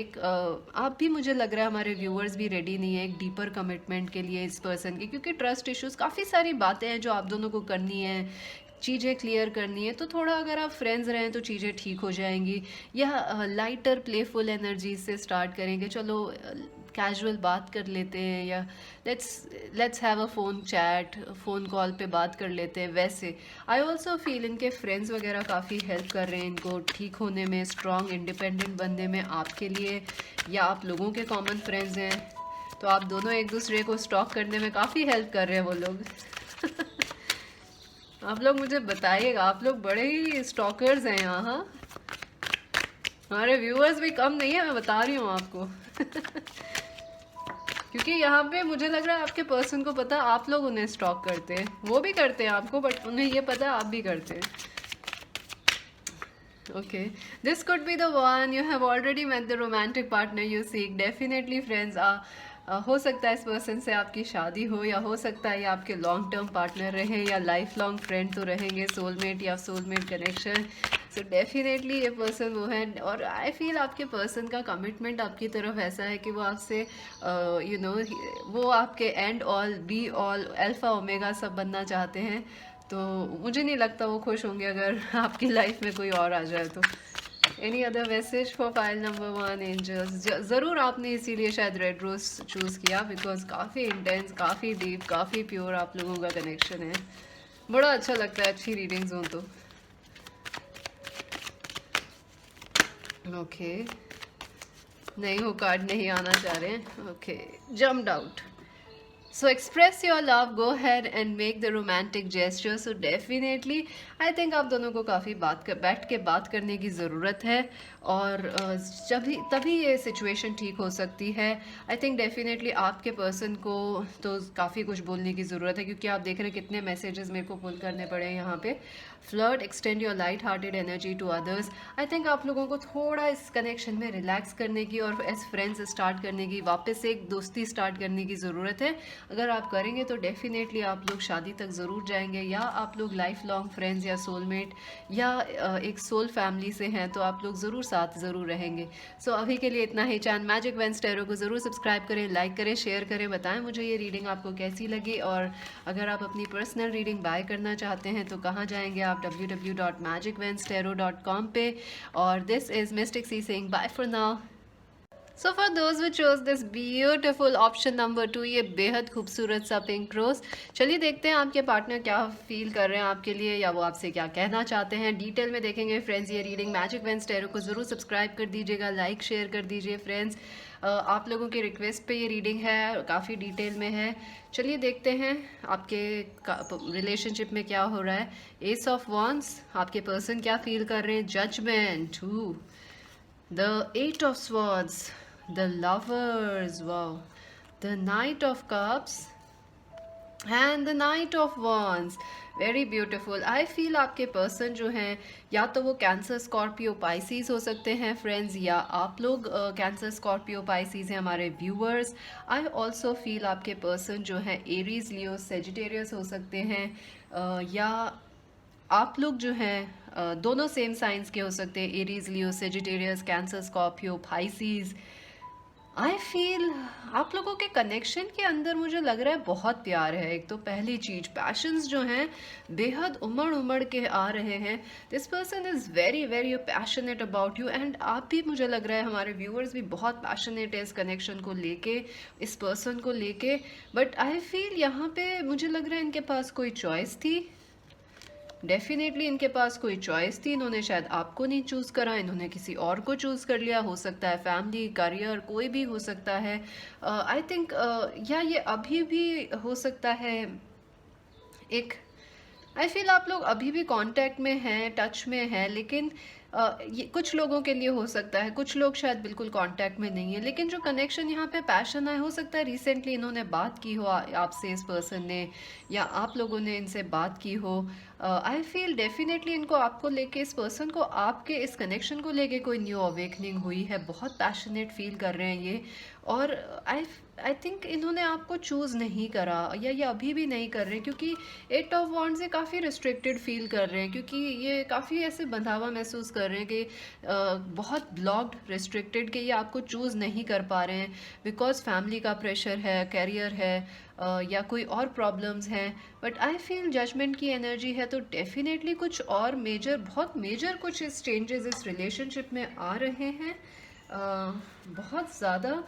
आप भी, मुझे लग रहा है हमारे व्यूअर्स भी रेडी नहीं है एक डीपर कमिटमेंट के लिए इस पर्सन की, क्योंकि ट्रस्ट इश्यूज, काफ़ी सारी बातें हैं जो आप दोनों को करनी है, चीज़ें क्लियर करनी है। तो थोड़ा अगर आप फ्रेंड्स रहें तो चीज़ें ठीक हो जाएंगी, या लाइटर प्लेफुल एनर्जी से स्टार्ट करेंगे, चलो कैजुअल बात कर लेते हैं, या let's have a phone chat, phone call पे बात कर लेते हैं। वैसे आई ऑल्सो फील इनके फ्रेंड्स वगैरह काफ़ी हेल्प कर रहे हैं इनको ठीक होने में, स्ट्रॉन्ग इंडिपेंडेंट बनने में आपके लिए, या आप लोगों के कॉमन फ्रेंड्स हैं, तो आप दोनों एक दूसरे को स्टॉक करने में काफ़ी हेल्प कर रहे हैं वो लोग। आप लोग मुझे बताइएगा, आप लोग बड़े ही स्टॉकर्स हैं यहाँ। हाँ, हमारे व्यूअर्स भी कम नहीं है, मैं बता रही हूँ आपको। क्योंकि यहाँ पे मुझे लग रहा है आपके पर्सन को पता है आप लोग उन्हें स्टॉक करते हैं, वो भी करते हैं आपको, बट उन्हें ये पता है आप भी करते हैं. Okay, this could be the one. You have already met the romantic partner you seek. Definitely, friends. हो सकता है इस पर्सन से आपकी शादी हो, या हो सकता है ये आपके लॉन्ग टर्म पार्टनर रहे, या लाइफ लॉन्ग फ्रेंड तो रहेंगे, सोलमेट या सोलमेट कनेक्शन. सो डेफिनेटली ये पर्सन वो है. और आई फील आपके पर्सन का कमिटमेंट आपकी तरफ ऐसा है कि वो आपसे वो आपके and all be all alpha omega सब बनना चाहते हैं. तो मुझे नहीं लगता वो खुश होंगे अगर आपकी लाइफ में कोई और आ जाए तो. Any other message for file number 1 angels? ज़रूर आपने इसीलिए शायद रेड रोज चूज़ किया, बिकॉज काफ़ी इंटेंस, काफ़ी डीप, काफ़ी प्योर आप लोगों का कनेक्शन है. बड़ा अच्छा लगता है अच्छी रीडिंग्स हो तो. ओके, नहीं हो कार्ड नहीं आना चाह रहे हैं. Okay, jumped out. So express your love, go ahead and make the romantic gesture. So definitely I think आप दोनों को काफ़ी बैठ के बात करने की ज़रूरत है, और तभी ये सिचुएशन ठीक हो सकती है. आई थिंक डेफिनेटली आपके पर्सन को तो काफ़ी कुछ बोलने की ज़रूरत है, क्योंकि आप देख रहे हैं कितने मैसेजेस मेरे को पुल करने पड़े हैं यहाँ पे. Flirt, extend your light hearted energy to others. I think आप लोगों को थोड़ा इस कनेक्शन में रिलैक्स करने की और एज फ्रेंड्स स्टार्ट करने की, वापस से एक दोस्ती स्टार्ट करने की ज़रूरत है. अगर आप करेंगे तो डेफिनेटली आप लोग शादी तक ज़रूर जाएंगे, या आप लोग लाइफ लॉन्ग फ्रेंड्स या सोलमेट या एक सोल फैमिली से हैं तो आप लोग ज़रूर साथ ज़रूर रहेंगे. सो अभी के लिए इतना ही. चांद मैजिक वेंस टैरो को ज़रूर सब्सक्राइब करें, लाइक करें, शेयर करें. बताएं मुझे ये रीडिंग आपको कैसी लगी, और अगर आप अपनी पर्सनल रीडिंग बाय करना चाहते हैं तो कहाँ जाएंगे आप? www.magicvenstarot.com पे. और this is Mystic Sea saying bye for now. So for those who chose this beautiful option number 2, ये बेहद खूबसूरत सा पिंक रोज. चलिए देखते हैं आपके पार्टनर क्या फील कर रहे हैं आपके लिए, या वो आपसे क्या कहना चाहते हैं. डिटेल में देखेंगे फ्रेंड्स ये रीडिंग. मैजिक वेंस टैरो को ज़रूर सब्सक्राइब कर दीजिएगा, लाइक शेयर कर दीजिए फ्रेंड्स. आप लोगों की रिक्वेस्ट पे ये रीडिंग है, काफ़ी डिटेल में है. चलिए देखते हैं आपके रिलेशनशिप में क्या हो रहा है. एस ऑफ वॉन्ड्स, आपके पर्सन क्या फील कर रहे हैं. Judgement, the eight of swords, the lovers, wow, the knight of cups and the knight of wands. Very beautiful. I feel आपके पर्सन जो हैं या तो वो कैंसर, स्कॉर्पियो, पाइसीज हो सकते हैं फ्रेंड्स, या आप लोग कैंसर, स्कॉर्पियो, पाइसीज हैं हमारे व्यूअर्स. आई ऑल्सो फील आपके पर्सन जो हैं एरीज, लियो, सेजिटेरियस हो सकते हैं, या आप लोग जो हैं दोनों सेम साइंस के हो सकते हैं. Aries, Leo, Sagittarius, cancer, Scorpio, Pisces. I feel आप लोगों के कनेक्शन के अंदर मुझे लग रहा है बहुत प्यार है. एक तो पहली चीज, पैशंस जो हैं बेहद उमड़ उमड़ के आ रहे हैं. This person is very very passionate about you, and आप भी, मुझे लग रहा है हमारे व्यूअर्स भी बहुत पैशनेट है इस कनेक्शन को लेके, इस पर्सन को लेके. बट आई फील यहाँ पे मुझे लग रहा है इनके पास कोई चॉइस थी. डेफिनेटली इनके पास कोई चॉइस थी. इन्होंने शायद आपको नहीं चूज़ करा, इन्होंने किसी और को चूज़ कर लिया. हो सकता है फैमिली, करियर, कोई भी हो सकता है. आई थिंक या ये अभी भी हो सकता है. एक आई फील आप लोग अभी भी कांटेक्ट में हैं, टच में हैं, लेकिन ये कुछ लोगों के लिए हो सकता है, कुछ लोग शायद बिल्कुल कांटेक्ट में नहीं है. लेकिन जो कनेक्शन यहाँ पे पैशन है, हो सकता है रिसेंटली इन्होंने बात की हो आपसे, इस पर्सन ने, या आप लोगों ने इनसे बात की हो. आई फील डेफिनेटली इनको आपको लेके, इस पर्सन को आपके इस कनेक्शन को लेके कोई न्यू अवेकनिंग हुई है. बहुत पैशनेट फील कर रहे हैं ये. और आई थिंक इन्होंने आपको चूज़ नहीं करा, या ये अभी भी नहीं कर रहे हैं, क्योंकि एट ऑफ वॉन्ड्स से काफ़ी रिस्ट्रिक्टेड फील कर रहे हैं, क्योंकि ये काफ़ी ऐसे बंधा हुआ महसूस कर रहे हैं कि बहुत ब्लॉक्ड, रिस्ट्रिक्टेड, कि ये आपको चूज़ नहीं कर पा रहे हैं बिकॉज फैमिली का प्रेशर है, कैरियर है, या कोई और प्रॉब्लम्स हैं. बट आई फील जजमेंट की एनर्जी है. तो डेफिनेटली कुछ और मेजर, बहुत मेजर कुछ इस चेंजेस इस रिलेशनशिप में आ रहे हैं, बहुत ज़्यादा.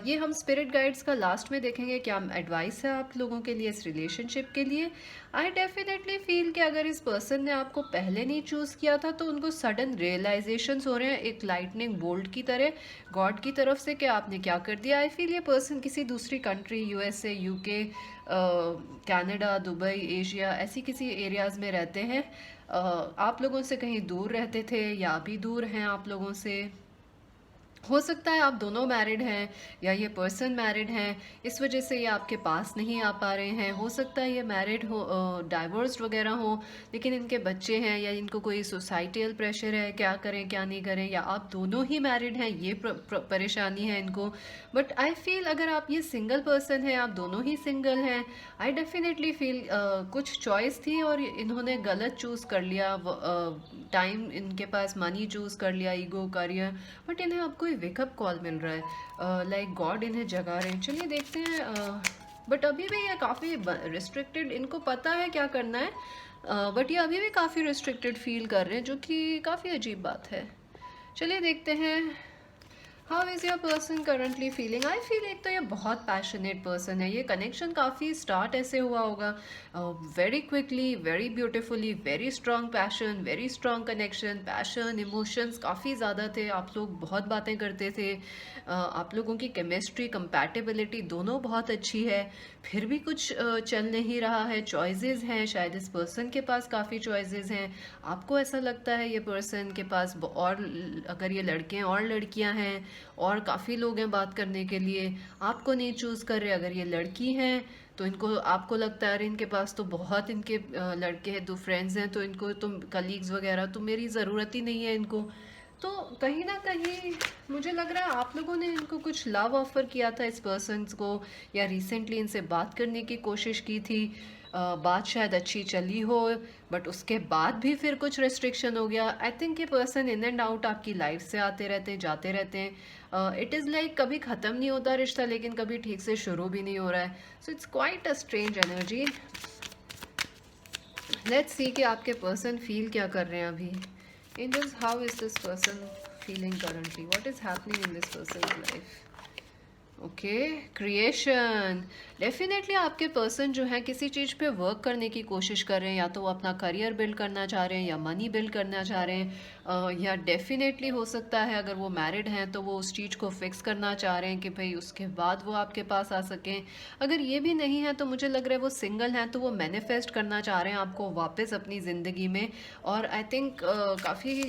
ये हम स्पिरिट गाइड्स का लास्ट में देखेंगे क्या एडवाइस है आप लोगों के लिए इस रिलेशनशिप के लिए. आई डेफिनेटली फील कि अगर इस पर्सन ने आपको पहले नहीं चूज़ किया था तो उनको सडन रियलाइजेशंस हो रहे हैं, एक लाइटनिंग बोल्ट की तरह गॉड की तरफ से, कि आपने क्या कर दिया. आई फील ये पर्सन किसी दूसरी country, USA, UK, Canada, Dubai, Asia, ऐसी किसी एरियाज़ में रहते हैं. आप लोगों से कहीं दूर रहते थे, या अभी दूर हैं आप लोगों से. हो सकता है आप दोनों मैरिड हैं या ये पर्सन मैरिड हैं, इस वजह से ये आपके पास नहीं आ पा रहे हैं। हो सकता है ये मैरिड हो, डाइवोर्स्ड वगैरह हो, लेकिन इनके बच्चे हैं या इनको कोई सोसाइटल प्रेशर है, क्या करें क्या नहीं करें, या आप दोनों ही मैरिड हैं, ये परेशानी है इनको। बट आई फील अगर आप ये सिंगल पर्सन है, आप दोनों ही सिंगल हैं, आई डेफिनेटली फील कुछ चॉइस थी और इन्होंने गलत चूज़ कर लिया। टाइम इनके पास, मनी चूज़ कर लिया, ईगो, करियर, बट इन्हें अब कोई वेकअप कॉल मिल रहा है, लाइक गॉड इन्हें जगा रहे हैं। चलिए देखते हैं। बट अभी भी ये काफ़ी रिस्ट्रिक्टेड, इनको पता है क्या करना है, बट ये अभी भी काफ़ी रिस्ट्रिक्टेड फील कर रहे हैं, जो कि काफ़ी अजीब बात है। चलिए देखते हैं। How is your person currently feeling? I feel एक तो ये बहुत पैशनेट पर्सन है, ये कनेक्शन काफ़ी स्टार्ट ऐसे हुआ होगा very quickly, very beautifully, very strong passion, very strong connection, passion, emotions काफ़ी ज़्यादा थे, आप लोग बहुत बातें करते थे, आप लोगों की केमिस्ट्री, कंपैटिबिलिटी दोनों बहुत अच्छी है। फिर भी कुछ चल नहीं रहा है, चॉइसेस हैं, शायद इस पर्सन के पास काफ़ी चॉइसेस हैं, आपको ऐसा लगता है ये पर्सन के पास और अगर ये लड़के हैं और लड़कियां हैं और काफ़ी लोग हैं बात करने के लिए, आपको नहीं चूज़ कर रहे। अगर ये लड़की हैं तो इनको, आपको लगता है अरे इनके पास तो बहुत इनके लड़के हैं, 2 फ्रेंड्स हैं, तो इनको तो कलीग्स वगैरह तो मेरी ज़रूरत ही नहीं है इनको। तो कहीं ना कहीं मुझे लग रहा है आप लोगों ने इनको कुछ लव ऑफर किया था इस पर्सन को, या रिसेंटली इनसे बात करने की कोशिश की थी, बात शायद अच्छी चली हो, बट उसके बाद भी फिर कुछ रेस्ट्रिक्शन हो गया। आई थिंक ये पर्सन इन एंड आउट आपकी लाइफ से आते रहते हैं, जाते रहते हैं। इट इज़ लाइक कभी ख़त्म नहीं होता रिश्ता, लेकिन कभी ठीक से शुरू भी नहीं हो रहा है। So it's quite a strange energy. Let's see कि आपके पर्सन फील क्या कर रहे हैं अभी। In this, how is this person feeling currently, what is happening in this person life? Okay, creation. Definitely आपके पर्सन जो है किसी चीज़ पे वर्क करने की कोशिश कर रहे हैं, या तो वो अपना करियर बिल्ड करना चाह रहे हैं या मनी बिल्ड करना चाह रहे हैं, या डेफिनेटली हो सकता है अगर वो मैरिड हैं तो वो उस चीज़ को फिक्स करना चाह रहे हैं कि भाई उसके बाद वो आपके पास आ सकें। अगर ये भी नहीं है तो मुझे लग रहा है वो सिंगल हैं, तो वो मैनिफेस्ट करना चाह रहे हैं आपको वापस अपनी ज़िंदगी में। और आई थिंक काफ़ी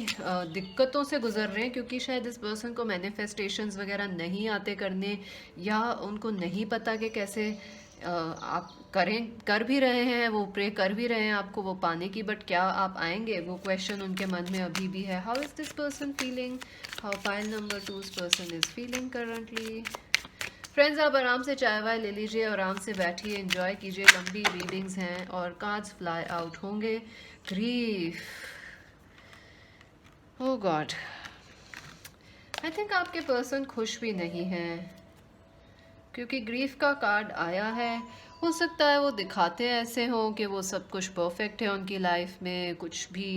दिक्कतों से गुजर रहे हैं, क्योंकि शायद इस पर्सन को मैनिफेस्टेशंस वगैरह नहीं आते करने, या उनको नहीं पता कि कैसे आप करें, कर भी रहे हैं, वो प्रे कर भी रहे हैं आपको वो पाने की, बट क्या आप आएंगे, वो क्वेश्चन उनके मन में अभी भी है। How is this person feeling? How file number 2 person is feeling currently? Friends, आप आराम से चाय वाय ले लीजिए, आराम से बैठिए, एंजॉय कीजिए, लंबी रीडिंग्स हैं और कार्ड्स फ्लाई आउट होंगे। ग्रीफ, ओह गॉड, आई थिंक आपके पर्सन खुश भी नहीं हैं, क्योंकि ग्रीफ का कार्ड आया है। हो सकता है वो दिखाते ऐसे हों कि वो सब कुछ परफेक्ट है उनकी लाइफ में, कुछ भी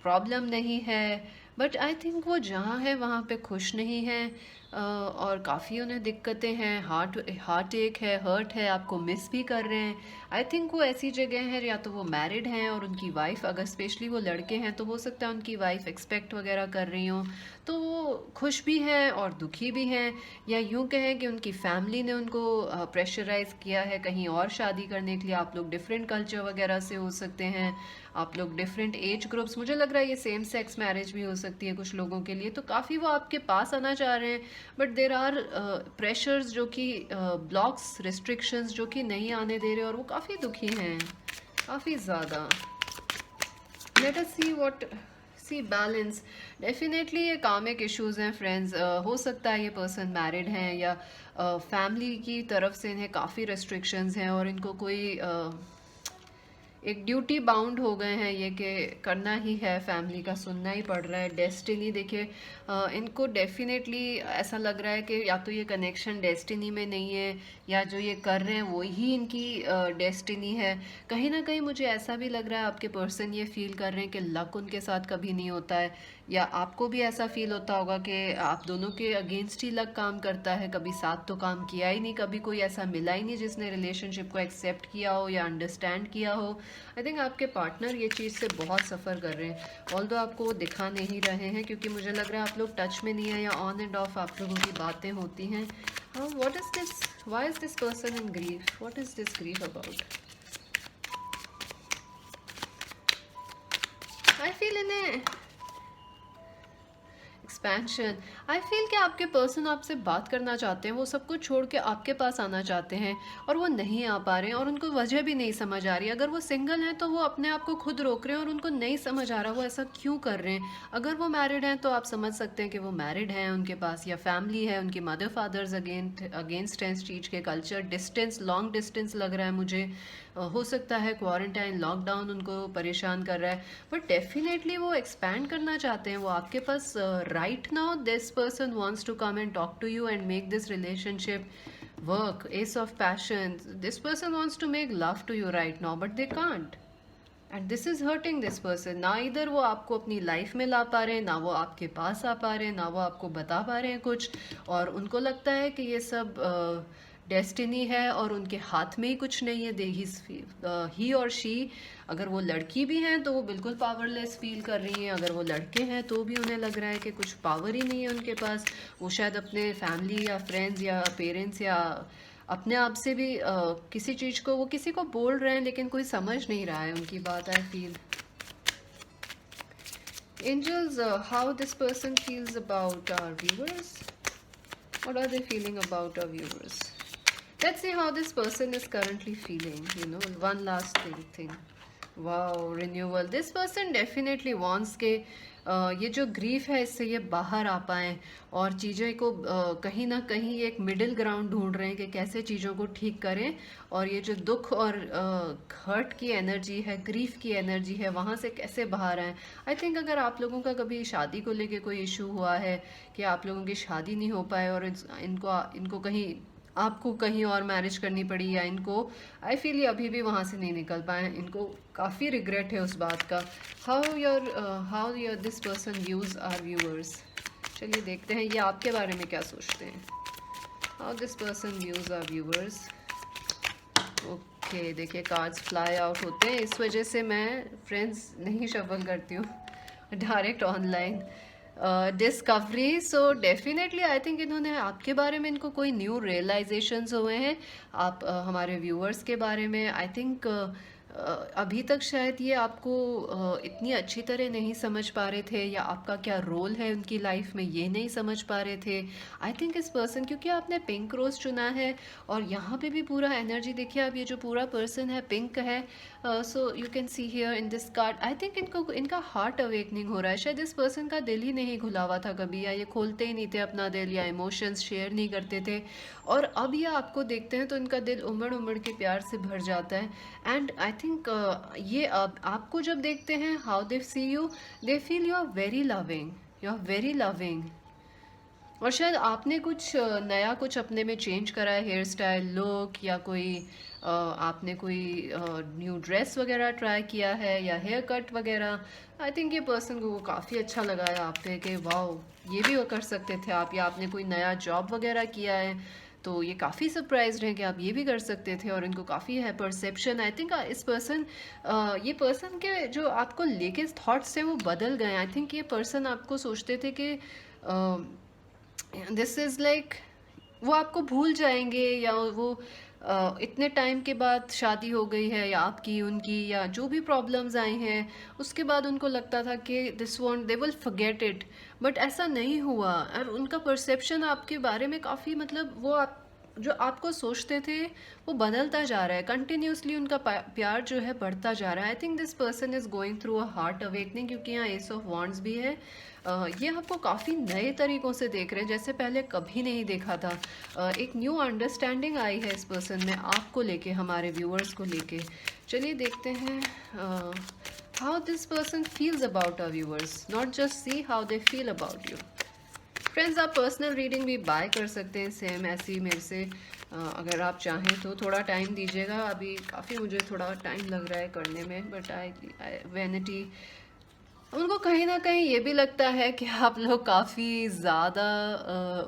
प्रॉब्लम नहीं है, बट आई थिंक वो जहाँ है वहाँ पे खुश नहीं हैं, और काफ़ी उन्हें दिक्कतें हैं, हार्ट एक है, हर्ट है, आपको मिस भी कर रहे हैं। आई थिंक वो ऐसी जगह है, या तो वो मैरिड हैं और उनकी वाइफ, अगर स्पेशली वो लड़के हैं तो हो सकता है उनकी वाइफ एक्सपेक्ट वगैरह कर रही हों, तो वो खुश भी हैं और दुखी भी हैं, या यूँ कहें कि उनकी फैमिली ने उनको प्रेशराइज़ किया है कहीं और शादी करने के लिए। आप लोग डिफरेंट कल्चर वगैरह से हो सकते हैं, आप लोग डिफरेंट एज ग्रुप्स, मुझे लग रहा है ये सेम सेक्स मैरिज भी हो सकती है कुछ लोगों के लिए। तो काफ़ी वो आपके पास आना चाह रहे हैं, बट देर आर प्रेशर्स जो कि ब्लॉक्स, रिस्ट्रिक्शंस जो कि नहीं आने दे रहे, और वो काफ़ी दुखी हैं, काफ़ी ज़्यादा। Let us see what, see balance. Definitely ये कामिक इश्यूज हैं फ्रेंड्स, हो सकता है ये पर्सन मैरिड हैं, या फैमिली की तरफ से इन्हें काफ़ी रेस्ट्रिक्शंस हैं, और इनको कोई एक ड्यूटी बाउंड हो गए हैं ये कि करना ही है, फैमिली का सुनना ही पड़ रहा है। डेस्टिनी देखिए, इनको डेफिनेटली ऐसा लग रहा है कि या तो ये कनेक्शन डेस्टिनी में नहीं है, या जो ये कर रहे हैं वो ही इनकी डेस्टिनी है। कहीं ना कहीं मुझे ऐसा भी लग रहा है आपके पर्सन ये फील कर रहे हैं कि लक उनके साथ कभी नहीं होता है, या आपको भी ऐसा फील होता होगा कि आप दोनों के अगेंस्ट ही लक काम करता है, कभी साथ तो काम किया ही नहीं, कभी कोई ऐसा मिला ही नहीं जिसने रिलेशनशिप को एक्सेप्ट किया हो या अंडरस्टैंड किया हो। आई थिंक आपके पार्टनर ये चीज़ से बहुत सफ़र कर रहे हैं, ऑल्दो आपको वो दिखा नहीं रहे हैं, क्योंकि मुझे लग रहा है आप लोग टच में नहीं है, या ऑन एंड ऑफ आप लोगों की बातें होती हैं। हाँ, what is this, why is this person in grief, what is this grief about? I feel इन्हें एक्सपेंशन। आई फील कि आपके पर्सन आपसे बात करना चाहते हैं, वो सब कुछ छोड़ के आपके पास आना चाहते हैं और वो नहीं आ पा रहे हैं और उनको वजह भी नहीं समझ आ रही। अगर वो सिंगल हैं तो वो अपने आप को खुद रोक रहे हैं और उनको नहीं समझ आ रहा वो ऐसा क्यों कर रहे हैं। अगर वो मैरिड हैं तो आप समझ सकते हैं कि वो मैरिड हैं, उनके पास या फैमिली है, उनकी मदर फादर्स अगेंस्ट हैं इस चीज़ के, कल्चर डिस्टेंस, लॉन्ग डिस्टेंस लग रहा है मुझे। हो सकता है क्वारंटाइन लॉकडाउन उनको परेशान कर रहा है, बट डेफिनेटली वो एक्सपैंड करना चाहते हैं। वो आपके पास right now this person wants to come and talk to you and make this relationship work. Ace of passion, this person wants to make love to you right now but they can't, and this is hurting this person. ना इधर वो आपको अपनी life में ला पा रहे हैं, ना वो आपके पास आ पा रहे हैं, ना वो आपको बता पा रहे हैं कुछ, और उनको लगता है कि ये सब डेस्टिनी है और उनके हाथ में ही कुछ नहीं है। दे ही और शी, अगर वो लड़की भी हैं तो वो बिल्कुल पावरलेस फील कर रही हैं, अगर वो लड़के हैं तो भी उन्हें लग रहा है कि कुछ पावर ही नहीं है उनके पास। वो शायद अपने फैमिली या फ्रेंड्स या पेरेंट्स या अपने आप से भी किसी चीज़ को वो किसी को बोल रहे हैं लेकिन कोई समझ नहीं रहा है उनकी बात। I feel angels, how this person feels about our viewers. What are they feeling about our viewers? Let's see how this person is currently feeling. One last thing. Wow, renewal. This person definitely wants के ये जो grief है इससे ये बाहर आ पाएँ और चीज़ें को कहीं ना कहीं एक मिडिल ग्राउंड ढूंढ रहे हैं कि कैसे चीज़ों को ठीक करें, और ये जो दुख और हर्ट की एनर्जी है, ग्रीफ की एनर्जी है, वहाँ से कैसे बाहर आएँ। आई थिंक अगर आप लोगों का कभी शादी को लेके कोई इशू हुआ है कि आप लोगों की शादी नहीं हो पाए और इनको कहीं आपको कहीं और मैरिज करनी पड़ी, या इनको आई फील ये अभी भी वहाँ से नहीं निकल पाए, इनको काफ़ी रिग्रेट है उस बात का। How your this person views are viewers. चलिए देखते हैं ये आपके बारे में क्या सोचते हैं। How this person views are viewers. Okay, देखिए कार्ड्स फ्लाई आउट होते हैं, इस वजह से मैं फ्रेंड्स नहीं शफल करती हूँ, direct online. Discovery, so definitely I think इन्होंने आपके बारे में, इनको कोई न्यू रियलाइजेशंस हुए हैं आप हमारे व्यूअर्स के बारे में। आई थिंक अभी तक शायद ये आपको इतनी अच्छी तरह नहीं समझ पा रहे थे, या आपका क्या रोल है उनकी लाइफ में ये नहीं समझ पा रहे थे। आई थिंक इस पर्सन, क्योंकि आपने पिंक रोज चुना है और यहाँ पे भी पूरा एनर्जी देखिए आप, ये जो पूरा पर्सन है पिंक है। So you can see here in this card, I think इनका हार्ट अवेकनिंग हो रहा है। शायद इस पर्सन का दिल ही नहीं खुला हुआ था कभी, या ये खोलते ही नहीं थे अपना दिल, या इमोशंस शेयर नहीं करते थे, और अब ये आपको देखते हैं तो इनका दिल उमड़ उमड़ के प्यार से भर जाता है। एंड आई थिंक ये अब आपको जब देखते हैं, how they see you, they feel you are very loving, you are very loving. और शायद आपने कुछ नया कुछ अपने में चेंज करा है, हेयर स्टाइल, लुक, या कोई आपने कोई न्यू ड्रेस वगैरह ट्राई किया है, या हेयर कट वगैरह। आई थिंक ये पर्सन को काफ़ी अच्छा लगा है आप पे कि वाओ ये भी कर सकते थे आप, या आपने कोई नया जॉब वगैरह किया है तो ये काफ़ी सरप्राइज्ड हैं कि आप ये भी कर सकते थे, और इनको काफ़ी है परसेप्शन। आई थिंक इस पर्सन ये पर्सन के जो आपको लेके थॉट्स थे वो बदल गए। आई थिंक ये पर्सन आपको सोचते थे कि दिस इज़ लाइक वो आपको भूल जाएंगे, या वो इतने टाइम के बाद शादी हो गई है या आपकी उनकी, या जो भी प्रॉब्लम्स आई हैं उसके बाद उनको लगता था कि this want they will forget it, but ऐसा नहीं हुआ। और उनका परसेप्शन आपके बारे में काफ़ी, मतलब वो आप जो आपको सोचते थे वो बदलता जा रहा है कंटिन्यूसली, उनका प्यार जो है बढ़ता जा रहा है। I think this person is going through a heart awakening, क्योंकि यहाँ एस ऑफ वॉन्ड्स भी है। ये आपको काफ़ी नए तरीक़ों से देख रहे हैं जैसे पहले कभी नहीं देखा था। एक न्यू अंडरस्टैंडिंग आई है इस पर्सन में आपको लेके, हमारे व्यूअर्स को लेके। चलिए देखते हैं how this person feels about our viewers, not just see how they feel about you. Friends, आप पर्सनल रीडिंग भी बाय कर सकते हैं सेम ऐसी मेरे से, अगर आप चाहें तो। थोड़ा टाइम दीजिएगा, अभी काफ़ी मुझे थोड़ा टाइम लग रहा है करने में, बट आई वैनिटी, उनको कहीं ना कहीं ये भी लगता है कि आप लोग काफ़ी ज़्यादा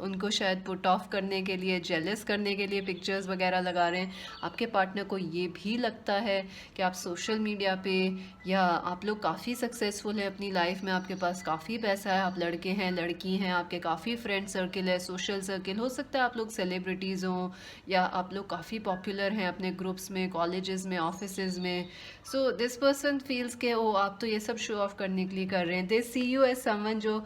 उनको शायद पुट ऑफ करने के लिए, जेलस करने के लिए पिक्चर्स वगैरह लगा रहे हैं। आपके पार्टनर को ये भी लगता है कि आप सोशल मीडिया पे, या आप लोग काफ़ी सक्सेसफुल हैं अपनी लाइफ में, आपके पास काफ़ी पैसा है, आप लड़के हैं लड़की हैं, आपके काफ़ी फ्रेंड सर्किल है, सोशल सर्किल, हो सकता है आप लोग सेलिब्रिटीज़ हों, या आप लोग काफ़ी पॉपुलर हैं अपने ग्रुप्स में, कॉलेजेस में, ऑफिस में। सो दिस पर्सन फील्स के ओ आप तो ये सब शो ऑफ करने के रोमांटिकली कर रहे हैं, दे सी यू एज समवन जो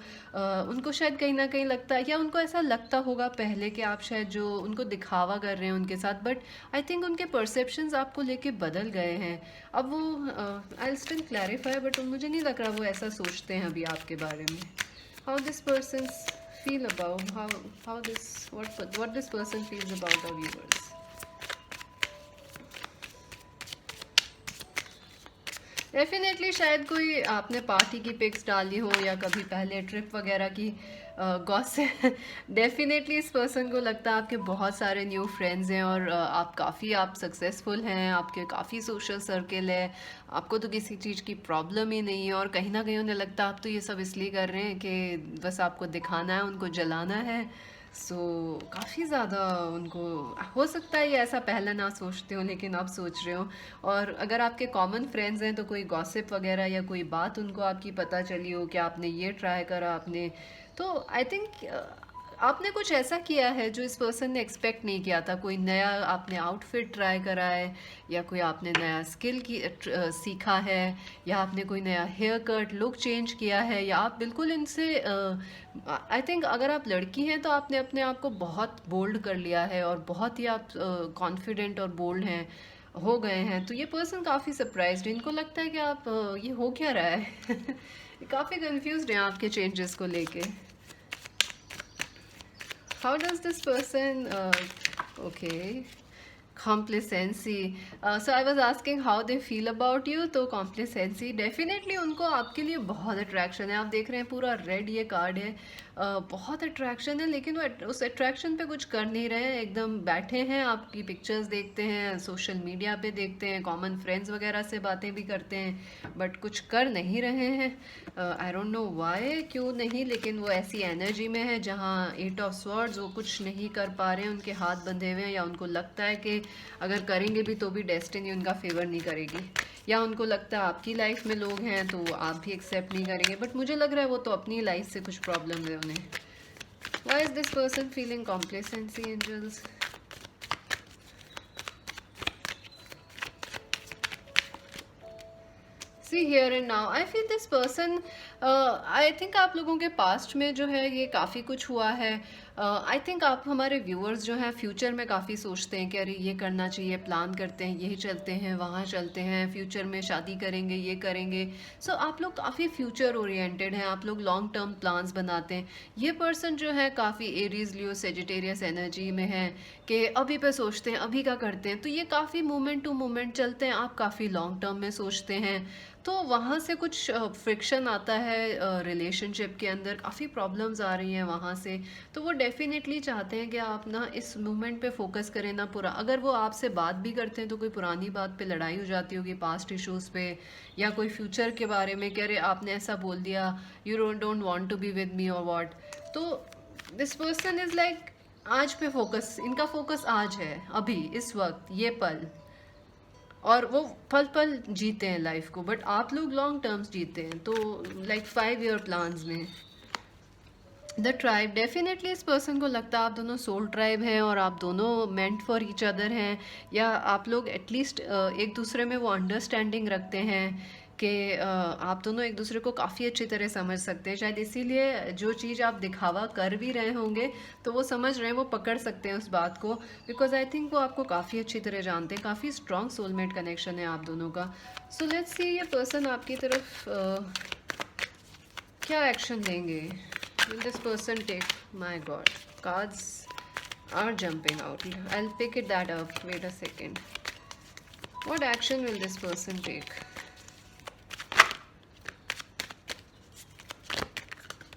उनको शायद कहीं ना कहीं लगता है, या उनको ऐसा लगता होगा पहले कि आप शायद जो उनको दिखावा कर रहे हैं उनके साथ, बट आई थिंक उनके परसेप्शंस आपको लेके बदल गए हैं। अब वो आई स्टिल क्लैरिफाई, बट मुझे नहीं लग रहा वो ऐसा सोचते हैं अभी आपके बारे में। How this person feel about how this what this person feels about our viewers. Definitely शायद कोई आपने पार्टी की पिक्स डाली हो या कभी पहले ट्रिप वगैरह की गॉसिप। डेफिनेटली इस पर्सन को लगता है आपके बहुत सारे न्यू फ्रेंड्स हैं और आप सक्सेसफुल हैं, आपके काफ़ी सोशल सर्कल है, आपको तो किसी चीज़ की प्रॉब्लम ही नहीं है, और कहीं ना कहीं उन्हें लगता है आप तो ये सब इसलिए कर रहे हैं कि बस आपको दिखाना है, उनको जलाना है। सो काफ़ी ज़्यादा उनको हो सकता है ये ऐसा पहले ना सोचते हो लेकिन अब सोच रहे हो। और अगर आपके कॉमन फ्रेंड्स हैं तो कोई गॉसिप वगैरह या कोई बात उनको आपकी पता चली हो कि आपने ये ट्राई करा, आपने तो आई थिंक आपने कुछ ऐसा किया है जो इस पर्सन ने एक्सपेक्ट नहीं किया था। कोई नया आपने आउटफिट ट्राई करा है, या कोई आपने नया स्किल की सीखा है, या आपने कोई नया हेयर कट लुक चेंज किया है, या आप बिल्कुल इनसे आई थिंक अगर आप लड़की हैं तो आपने अपने आप को बहुत बोल्ड कर लिया है और बहुत ही आप कॉन्फिडेंट और बोल्ड हैं हो गए हैं। तो ये पर्सन काफ़ी सरप्राइज्ड है, इनको लगता है कि आप ये हो क्या रहा है। काफ़ी कंफ्यूज्ड हैं आपके चेंजेस को लेके। How does this person okay, complacency, so I was asking how they feel about you, तो complacency definitely उनको आपके लिए बहुत अट्रैक्शन है। आप देख रहे हैं पूरा रेड ये कार्ड है, बहुत अट्रैक्शन है, लेकिन वो उस अट्रैक्शन पे कुछ कर नहीं रहे हैं, एकदम बैठे हैं, आपकी पिक्चर्स देखते हैं, सोशल मीडिया पे देखते हैं, कॉमन फ्रेंड्स वगैरह से बातें भी करते हैं, बट कुछ कर नहीं रहे हैं। आई डोंट नो वाई, क्यों नहीं, लेकिन वो ऐसी एनर्जी में है जहाँ 8 ऑफ स्वॉर्ड्स, वो कुछ नहीं कर पा रहे हैं, उनके हाथ बंधे हुए हैं, या उनको लगता है कि अगर करेंगे भी तो भी डेस्टिनी उनका फेवर नहीं करेगी, या उनको लगता है आपकी लाइफ में लोग हैं तो आप भी एक्सेप्ट नहीं करेंगे, बट मुझे लग रहा है वो तो अपनी लाइफ से कुछ प्रॉब्लम है उन्हें। Why is this person feeling complacency angels? See here and now I feel this person, I think आप लोगों के पास्ट में जो है ये काफ़ी कुछ हुआ है। आई थिंक आप हमारे व्यूअर्स जो हैं फ्यूचर में काफ़ी सोचते हैं कि अरे ये करना चाहिए, प्लान करते हैं, यही चलते हैं, वहाँ चलते हैं, फ्यूचर में शादी करेंगे, ये करेंगे। सो आप लोग काफ़ी फ्यूचर ओरिएंटेड हैं, आप लोग लॉन्ग टर्म प्लान्स बनाते हैं। ये पर्सन जो है काफ़ी एरीज लियो सेजिटेरियस एनर्जी में है कि अभी पे सोचते हैं, अभी का करते हैं, तो ये काफ़ी मोमेंट टू मोमेंट चलते हैं, आप काफ़ी लॉन्ग टर्म में सोचते हैं, तो वहाँ से कुछ फ्रिक्शन आता है रिलेशनशिप के अंदर, काफ़ी प्रॉब्लम्स आ रही हैं वहाँ से। तो वो डेफिनेटली चाहते हैं कि आप ना इस मूवमेंट पे फोकस करें ना पूरा। अगर वो आपसे बात भी करते हैं तो कोई पुरानी बात पे लड़ाई हो जाती होगी, पास्ट इश्यूज़ पे, या कोई फ्यूचर के बारे में कह रहे आपने ऐसा बोल दिया, you don't want to be with me और व्हाट। तो दिस पर्सन इज़ लाइक आज पे फोकस, इनका फोकस आज है, अभी इस वक्त ये पल, और वो पल पल जीते हैं लाइफ को, बट आप लोग लॉन्ग टर्म्स जीते हैं, तो लाइक 5 ईयर प्लान्स में। द ट्राइब, डेफिनेटली इस पर्सन को लगता है आप दोनों सोल ट्राइब हैं और आप दोनों मेंट फॉर ईच अदर हैं, या आप लोग एटलीस्ट एक दूसरे में वो अंडरस्टैंडिंग रखते हैं कि आप दोनों एक दूसरे को काफ़ी अच्छी तरह समझ सकते हैं। शायद इसीलिए जो चीज़ आप दिखावा कर भी रहे होंगे तो वो समझ रहे हैं, वो पकड़ सकते हैं उस बात को, बिकॉज आई थिंक वो आपको काफ़ी अच्छी तरह जानते हैं, काफ़ी स्ट्रॉन्ग सोलमेट कनेक्शन है आप दोनों का। सो लेट्स सी ये पर्सन आपकी तरफ क्या एक्शन देंगे। Will this person take? My God, cards are jumping out. I'll pick that up. Wait a second. What action will this person take?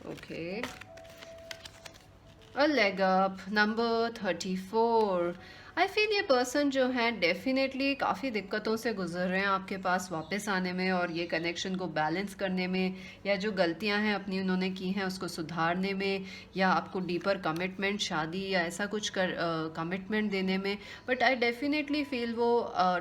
Okay. A leg up. Number 34. I feel ये person जो है definitely काफ़ी दिक्कतों से गुजर रहे हैं आपके पास वापस आने में और ये कनेक्शन को बैलेंस करने में, या जो गलतियां हैं अपनी उन्होंने की हैं उसको सुधारने में, या आपको डीपर कमिटमेंट, शादी या ऐसा कुछ कमिटमेंट देने में। बट आई डेफिनेटली फील वो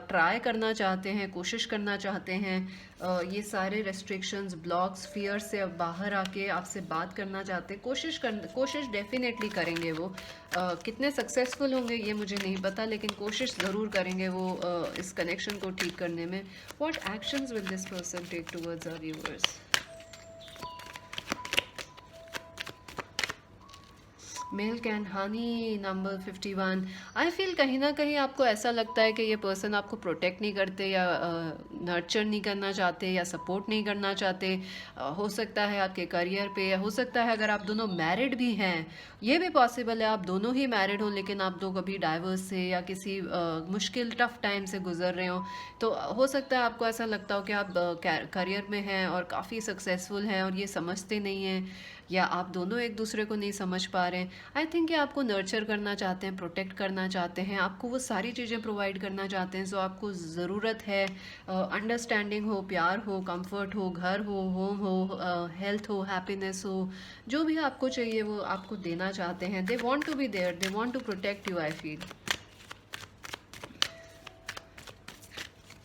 ट्राई करना चाहते हैं, कोशिश करना चाहते हैं, ये सारे रेस्ट्रिक्शंस, ब्लॉक्स, फियर से अब बाहर आके आपसे बात करना चाहते हैं, कोशिश डेफिनेटली करेंगे वो। कितने सक्सेसफुल होंगे ये मुझे नहीं पता, लेकिन कोशिश ज़रूर करेंगे वो इस कनेक्शन को ठीक करने में। What actions will this person take towards our viewers? Male can honey number 51। I feel कहीं ना कहीं आपको ऐसा लगता है कि ये पर्सन आपको प्रोटेक्ट नहीं करते या नर्चर नहीं करना चाहते या सपोर्ट नहीं करना चाहते। हो सकता है आपके करियर पे, या हो सकता है अगर आप दोनों मैरिड भी हैं, ये भी पॉसिबल है आप दोनों ही मैरिड हो लेकिन आप दो कभी डाइवर्स से या किसी मुश्किल टफ टाइम से गुजर रहे हो। तो हो सकता है आपको ऐसा लगता हो कि आप करियर में हैं और काफ़ी सक्सेसफुल हैं और ये समझते नहीं हैं, या आप दोनों एक दूसरे को नहीं समझ पा रहे हैं। आई थिंक ये आपको नर्चर करना चाहते हैं, प्रोटेक्ट करना चाहते हैं, आपको वो सारी चीज़ें प्रोवाइड करना चाहते हैं जो आपको ज़रूरत है। अंडरस्टैंडिंग हो, प्यार हो, कंफर्ट हो, घर हो, होम हो, हेल्थ हो, हैप्पीनेस हो, जो भी आपको चाहिए वो आपको देना चाहते हैं। They want to be there, they want to protect you. I feel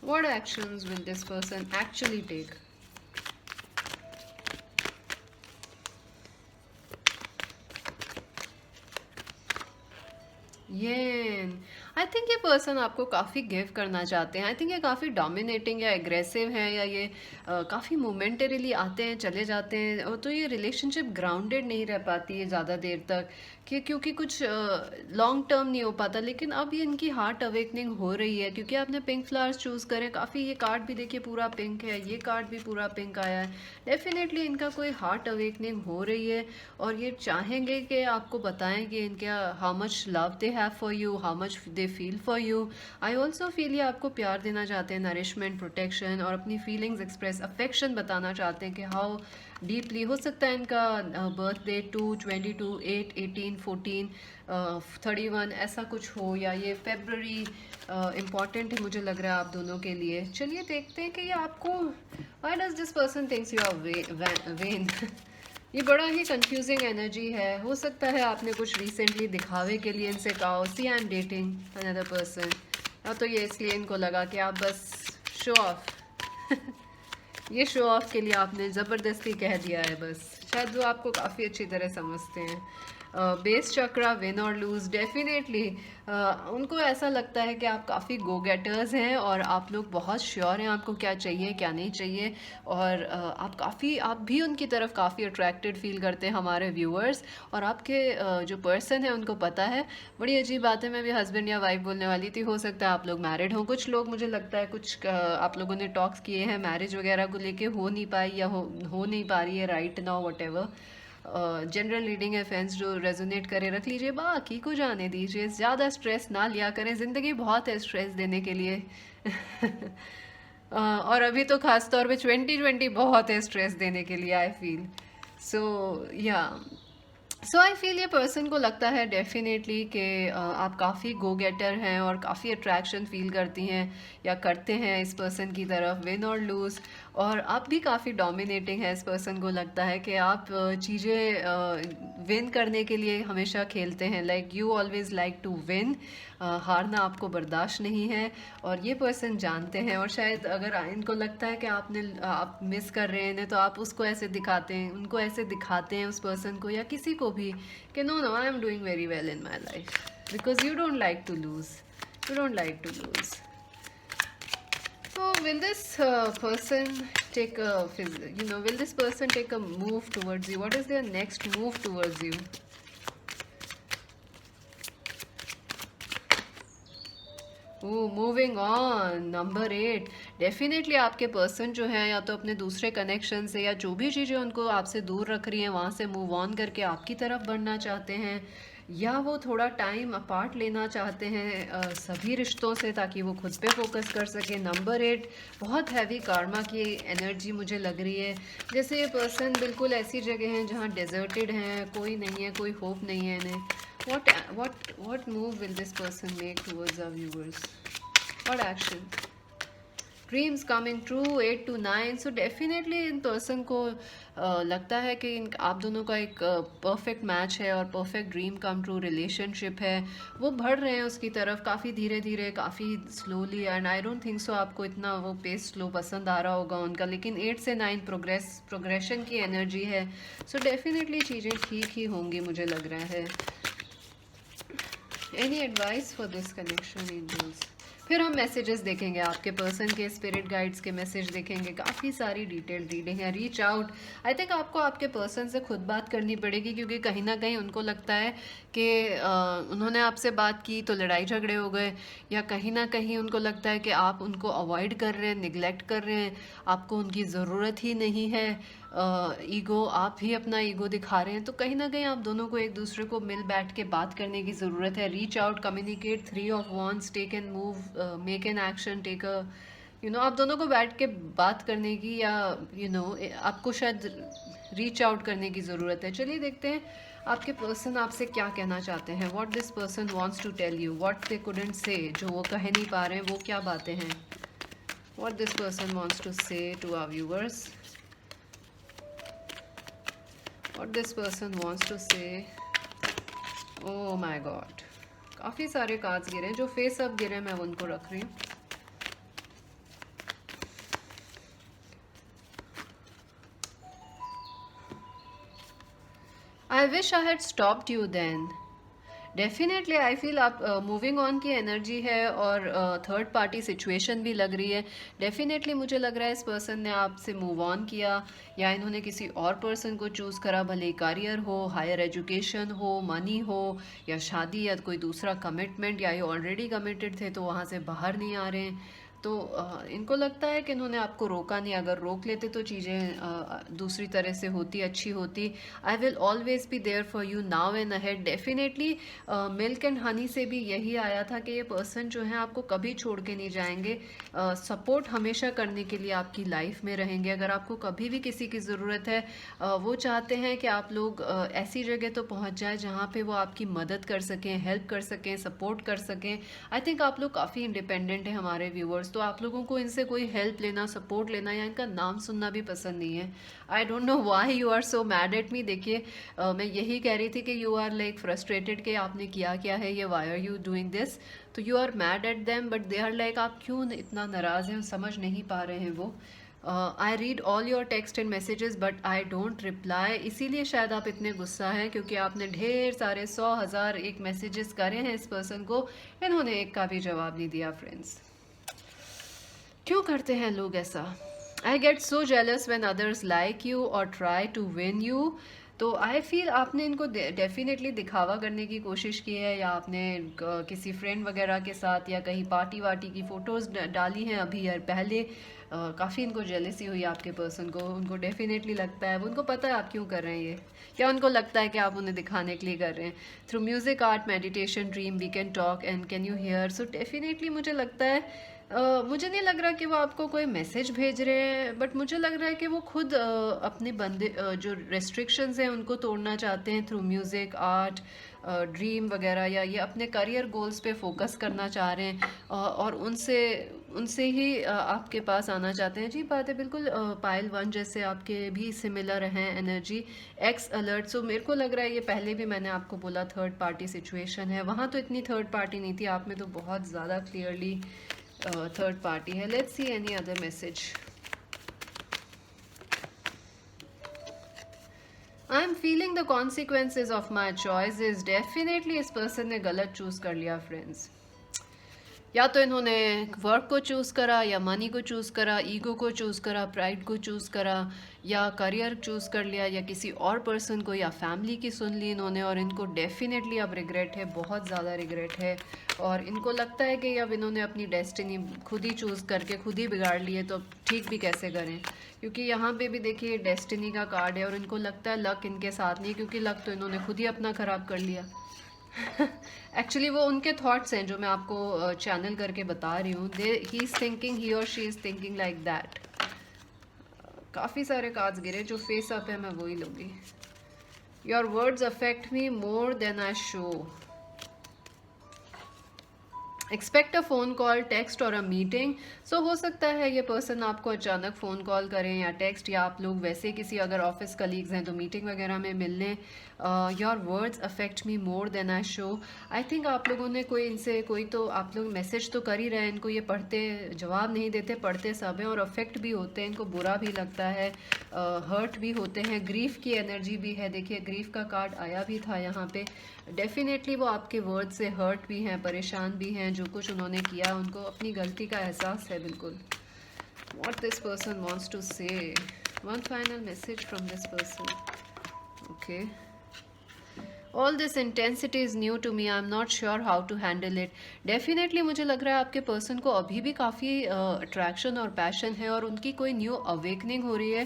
what actions will this person actually take? ये आई थिंक ये पर्सन आपको काफ़ी गिव करना चाहते हैं। आई थिंक ये काफ़ी डोमिनेटिंग या एग्रेसिव है, या ये काफ़ी मोमेंटरीली आते हैं चले जाते हैं, और तो ये रिलेशनशिप ग्राउंडेड नहीं रह पाती है ज़्यादा देर तक, क्योंकि कुछ लॉन्ग टर्म नहीं हो पाता। लेकिन अब ये इनकी हार्ट अवेकनिंग हो रही है, क्योंकि आपने पिंक फ्लावर्स चूज़ करें। काफ़ी ये कार्ड भी देखिए पूरा पिंक है, ये कार्ड भी पूरा पिंक आया है। डेफिनेटली इनका कोई हार्ट अवेकनिंग हो रही है, और ये चाहेंगे कि आपको बताएं कि इनका how much love they have for you, how much they feel for you. I also feel ये आपको प्यार देना चाहते हैं, नरिशमेंट, प्रोटेक्शन, और अपनी फीलिंग्स एक्सप्रेस, अफेक्शन बताना चाहते हैं कि हाउ डीपली। हो सकता है इनका बर्थडे 2, 22, 8, 18, 14, 31 ऐसा कुछ हो, या ये फेब्रवरी इम्पॉर्टेंट है मुझे लग रहा है आप दोनों के लिए। चलिए देखते हैं कि ये आपको, why does this person thinks you are vain. ये बड़ा ही कंफ्यूजिंग एनर्जी है। हो सकता है आपने कुछ रिसेंटली दिखावे के लिए इनसे कहा हो, see I am dating another person, या तो ये इसलिए इनको लगा कि आप बस शो ऑफ ये शो ऑफ के लिए आपने ज़बरदस्ती कह दिया है बस। शायद वो आपको काफ़ी अच्छी तरह समझते हैं। बेस चक्रा, विन और लूज़, डेफिनेटली उनको ऐसा लगता है कि आप काफ़ी गो गेटर्स हैं और आप लोग बहुत श्योर हैं आपको क्या चाहिए क्या नहीं चाहिए, और आप भी उनकी तरफ काफ़ी अट्रैक्टेड फील करते हैं हमारे व्यूअर्स। और आपके जो पर्सन है उनको पता है। बड़ी अजीब बात है, मैं भी हस्बैंड या वाइफ बोलने वाली थी, हो सकता है आप लोग मैरिड हों। कुछ लोग, मुझे लगता है कुछ आप लोगों ने टॉक्स किए हैं मैरिज वगैरह को लेके, हो नहीं पाई या हो नहीं पा रही है right now, what ever. General reading है फ्रेंड्स, जो रेजोनेट करे रख लीजिए, बाकी को जाने दीजिए। ज़्यादा स्ट्रेस ना लिया करें, ज़िंदगी बहुत है स्ट्रेस देने के लिए। और अभी तो ख़ास तौर पे 2020 बहुत है स्ट्रेस देने के लिए, आई फील। सो या सो आई फील ये पर्सन को लगता है डेफिनेटली कि आप काफ़ी गो गेटर हैं और काफ़ी अट्रैक्शन फील करती हैं या करते हैं इस पर्सन की तरफ, विन और लूज़। और आप भी काफ़ी डोमिनेटिंग है, इस पर्सन को लगता है कि आप चीज़ें विन करने के लिए हमेशा खेलते हैं, like you always like to win. हारना आपको बर्दाश्त नहीं है, और ये पर्सन जानते हैं। और शायद अगर इनको लगता है कि आप मिस कर रहे हैं, तो आप उसको ऐसे दिखाते हैं, उनको ऐसे दिखाते हैं उस पर्सन को या किसी को भी कि no no, I am doing very well in my life, because you don't like to lose, you don't like to lose. So will this person take a, will this person take a move towards you? What is their next move towards you? Moving on, number 8। Definitely आपके person जो है या तो अपने दूसरे connection से या जो भी चीज़ें उनको आपसे दूर रख रही हैं वहाँ से मूव ऑन करके आपकी तरफ बढ़ना चाहते हैं, या वो थोड़ा टाइम अपार्ट लेना चाहते हैं सभी रिश्तों से, ताकि वो खुद पे फोकस कर सके। नंबर 8 बहुत हैवी कार्मा की एनर्जी मुझे लग रही है, जैसे ये पर्सन बिल्कुल ऐसी जगह हैं जहाँ डेजर्टेड हैं, कोई नहीं है, कोई होप नहीं है इन्हें। What move will this person make towards our viewers? What action? Dreams coming true, 8 to 9. So definitely in person को लगता है कि आप दोनों का एक परफेक्ट मैच है और perfect dream come true relationship है। वो बढ़ रहे हैं उसकी तरफ काफ़ी धीरे धीरे, काफ़ी slowly, and I don't think so आपको इतना वो पेस स्लो पसंद आ रहा होगा उनका। लेकिन 8 से 9 प्रोग्रेशन की एनर्जी है। सो डेफिनेटली चीज़ें ठीक ही होंगी मुझे लग रहा है। Any advice for this connection angels? फिर हम मैसेजेस देखेंगे, आपके पर्सन के स्पिरिट गाइड्स के मैसेज देखेंगे, काफ़ी सारी डिटेल रीडिंग है। रीच आउट, आई थिंक आपको आपके पर्सन से खुद बात करनी पड़ेगी, क्योंकि कहीं ना कहीं उनको लगता है कि उन्होंने आपसे बात की तो लड़ाई झगड़े हो गए, या कहीं ना कहीं उनको लगता है कि आप उनको अवॉइड कर रहे हैं, निगलेक्ट कर रहे हैं, आपको उनकी ज़रूरत ही नहीं है। ईगो, आप ही अपना ईगो दिखा रहे हैं। तो कहीं ना कहीं आप दोनों को एक दूसरे को मिल बैठ के बात करने की ज़रूरत है। Reach out, communicate, 3 of wands, take and move, make an action, take a आप दोनों को बैठ के बात करने की, या आपको शायद रीच आउट करने की ज़रूरत है। चलिए देखते हैं आपके पर्सन आपसे क्या कहना चाहते हैं। What this person wants to tell you, what they couldn't say, जो वो कह नहीं पा रहे हैं, वो क्या बातें हैं। What this person wants to say to our viewers, what this person wants to say. Oh my god, काफ़ी सारे कार्ड्स गिरे हैं, जो फेस अप गिरे मैं उनको रख रही हूँ। I wish I had stopped you then. Definitely I feel आप मूविंग ऑन की एनर्जी है, और थर्ड पार्टी सिचुएशन भी लग रही है। डेफिनेटली मुझे लग रहा है इस पर्सन ने आपसे मूव ऑन किया, या इन्होंने किसी और पर्सन को चूज़ करा, भले करियर हो, हायर एजुकेशन हो, मनी हो, या शादी, या कोई दूसरा कमिटमेंट, या ये ऑलरेडी कमिटेड थे तो वहाँ से बाहर नहीं आ रहे हैं। तो इनको लगता है कि इन्होंने आपको रोका नहीं, अगर रोक लेते तो चीज़ें दूसरी तरह से होती, अच्छी होती। I will always be there for you now and ahead. Definitely milk and honey से भी यही आया था कि ये पर्सन जो है आपको कभी छोड़ के नहीं जाएंगे, सपोर्ट हमेशा करने के लिए आपकी लाइफ में रहेंगे। अगर आपको कभी भी किसी की ज़रूरत है, वो चाहते हैं कि आप लोग ऐसी जगह तो पहुंच जाए जहां पे वो आपकी मदद कर सकें, हेल्प कर सकें, सपोर्ट कर सकें। आई थिंक आप लोग काफ़ी इंडिपेंडेंट हैं हमारे व्यूअर्स, तो आप लोगों को इनसे कोई हेल्प लेना, सपोर्ट लेना, या इनका नाम सुनना भी पसंद नहीं है। I don't know why you are so mad at me. देखिए मैं यही कह रही थी कि यू आर लाइक फ्रस्ट्रेटेड कि आपने किया क्या है, ये why are you doing this. तो you are mad at them, but they are like आप क्यों इतना नाराज़ हैं, समझ नहीं पा रहे हैं वो। I read all your text and messages but I don't reply. इसीलिए शायद आप इतने गुस्सा हैं, क्योंकि आपने ढेर सारे 100,000 एक मैसेजेस करे हैं इस पर्सन को, इन्होंने एक का भी जवाब नहीं दिया। फ्रेंड्स, क्यों करते हैं लोग ऐसा? I get so jealous when others like you और ट्राई टू विन यू। तो आई फील आपने इनको डेफिनेटली दिखावा करने की कोशिश की है, या आपने किसी फ्रेंड वगैरह के साथ या कहीं पार्टी वार्टी की फ़ोटोज़ डाली हैं अभी या पहले। काफ़ी इनको जेलसी हुई आपके पर्सन को। उनको डेफिनेटली लगता है, उनको पता है आप क्यों कर रहे हैं ये, या उनको लगता है कि आप उन्हें दिखाने के लिए कर रहे हैं। Through music, art, meditation, dream, we can talk and can you hear. So definitely मुझे लगता है मुझे नहीं लग रहा कि वो आपको कोई मैसेज भेज रहे हैं, बट मुझे लग रहा है कि वो खुद अपने बंदे जो रेस्ट्रिक्शंस हैं उनको तोड़ना चाहते हैं थ्रू म्यूज़िक, आर्ट, ड्रीम वगैरह, या ये अपने करियर गोल्स पे फोकस करना चाह रहे हैं, और उनसे उनसे ही आपके पास आना चाहते हैं। जी बात है, बिल्कुल पायल 1 जैसे आपके भी सिमिलर हैं एनर्जी। एक्स अलर्ट, सो मेरे को लग रहा है ये पहले भी मैंने आपको बोला थर्ड पार्टी सिचुएशन है। वहाँ तो इतनी थर्ड पार्टी नहीं थी, आप में तो बहुत ज़्यादा क्लियरली थर्ड पार्टी है। Let's see any other message. I am feeling the consequences of my choices. Definitely इस पर्सन ने गलत चूज कर लिया फ्रेंड्स। या तो इन्होंने वर्क को चूज़ करा, या मनी को चूज़ करा, ईगो को चूज़ करा, प्राइड को चूज़ करा, या करियर चूज़ कर लिया, या किसी और पर्सन को, या फैमिली की सुन ली इन्होंने, और इनको डेफिनेटली अब रिग्रेट है, बहुत ज़्यादा रिग्रेट है। और इनको लगता है कि अब इन्होंने अपनी डेस्टिनी खुद ही चूज़ करके खुद ही बिगाड़ ली है, तो अब ठीक भी कैसे करें। क्योंकि यहाँ पे भी देखिए डेस्टिनी का कार्ड है, और इनको लगता है लक इनके साथ नहीं, क्योंकि लक तो इन्होंने खुद ही अपना ख़राब कर लिया। एक्चुअली वो उनके थॉट्स हैं जो मैं आपको चैनल करके बता रही हूँ। दे ही इज़ थिंकिंग, ही और she is thinking like that. काफ़ी सारे कार्ड्स गिरे, जो फेस अप है मैं वही लूँगी। Your words affect me more than I show. Expect a phone call, text और अ मीटिंग। सो हो सकता है ये पर्सन आपको अचानक फ़ोन कॉल करें या टेक्स्ट, या आप लोग वैसे किसी अगर ऑफिस कलीग्स हैं तो मीटिंग वगैरह में मिल लें। Your words affect me more than I show. I think आप लोगों ने कोई इनसे कोई तो आप लोग मैसेज तो कर ही रहे हैं, इनको ये पढ़ते जवाब नहीं देते, पढ़ते सब हैं और अफेक्ट भी होते हैं, इनको बुरा भी लगता है, हर्ट भी होते हैं, ग्रीफ की एनर्जी भी है। देखिए ग्रीफ का कार्ड आया भी था यहाँ पे। डेफिनेटली वो आपके वर्ड से हर्ट भी हैं, परेशान भी हैं, जो कुछ उन्होंने किया उनको अपनी गलती का एहसास है बिल्कुल। What this person wants to say, one final message from this person. Okay. All this intensity is new to me, I am not sure how to handle it. Definitely मुझे लग रहा है आपके पर्सन को अभी भी काफ़ी अट्रैक्शन और पैशन है और उनकी कोई न्यू अवेकनिंग हो रही है।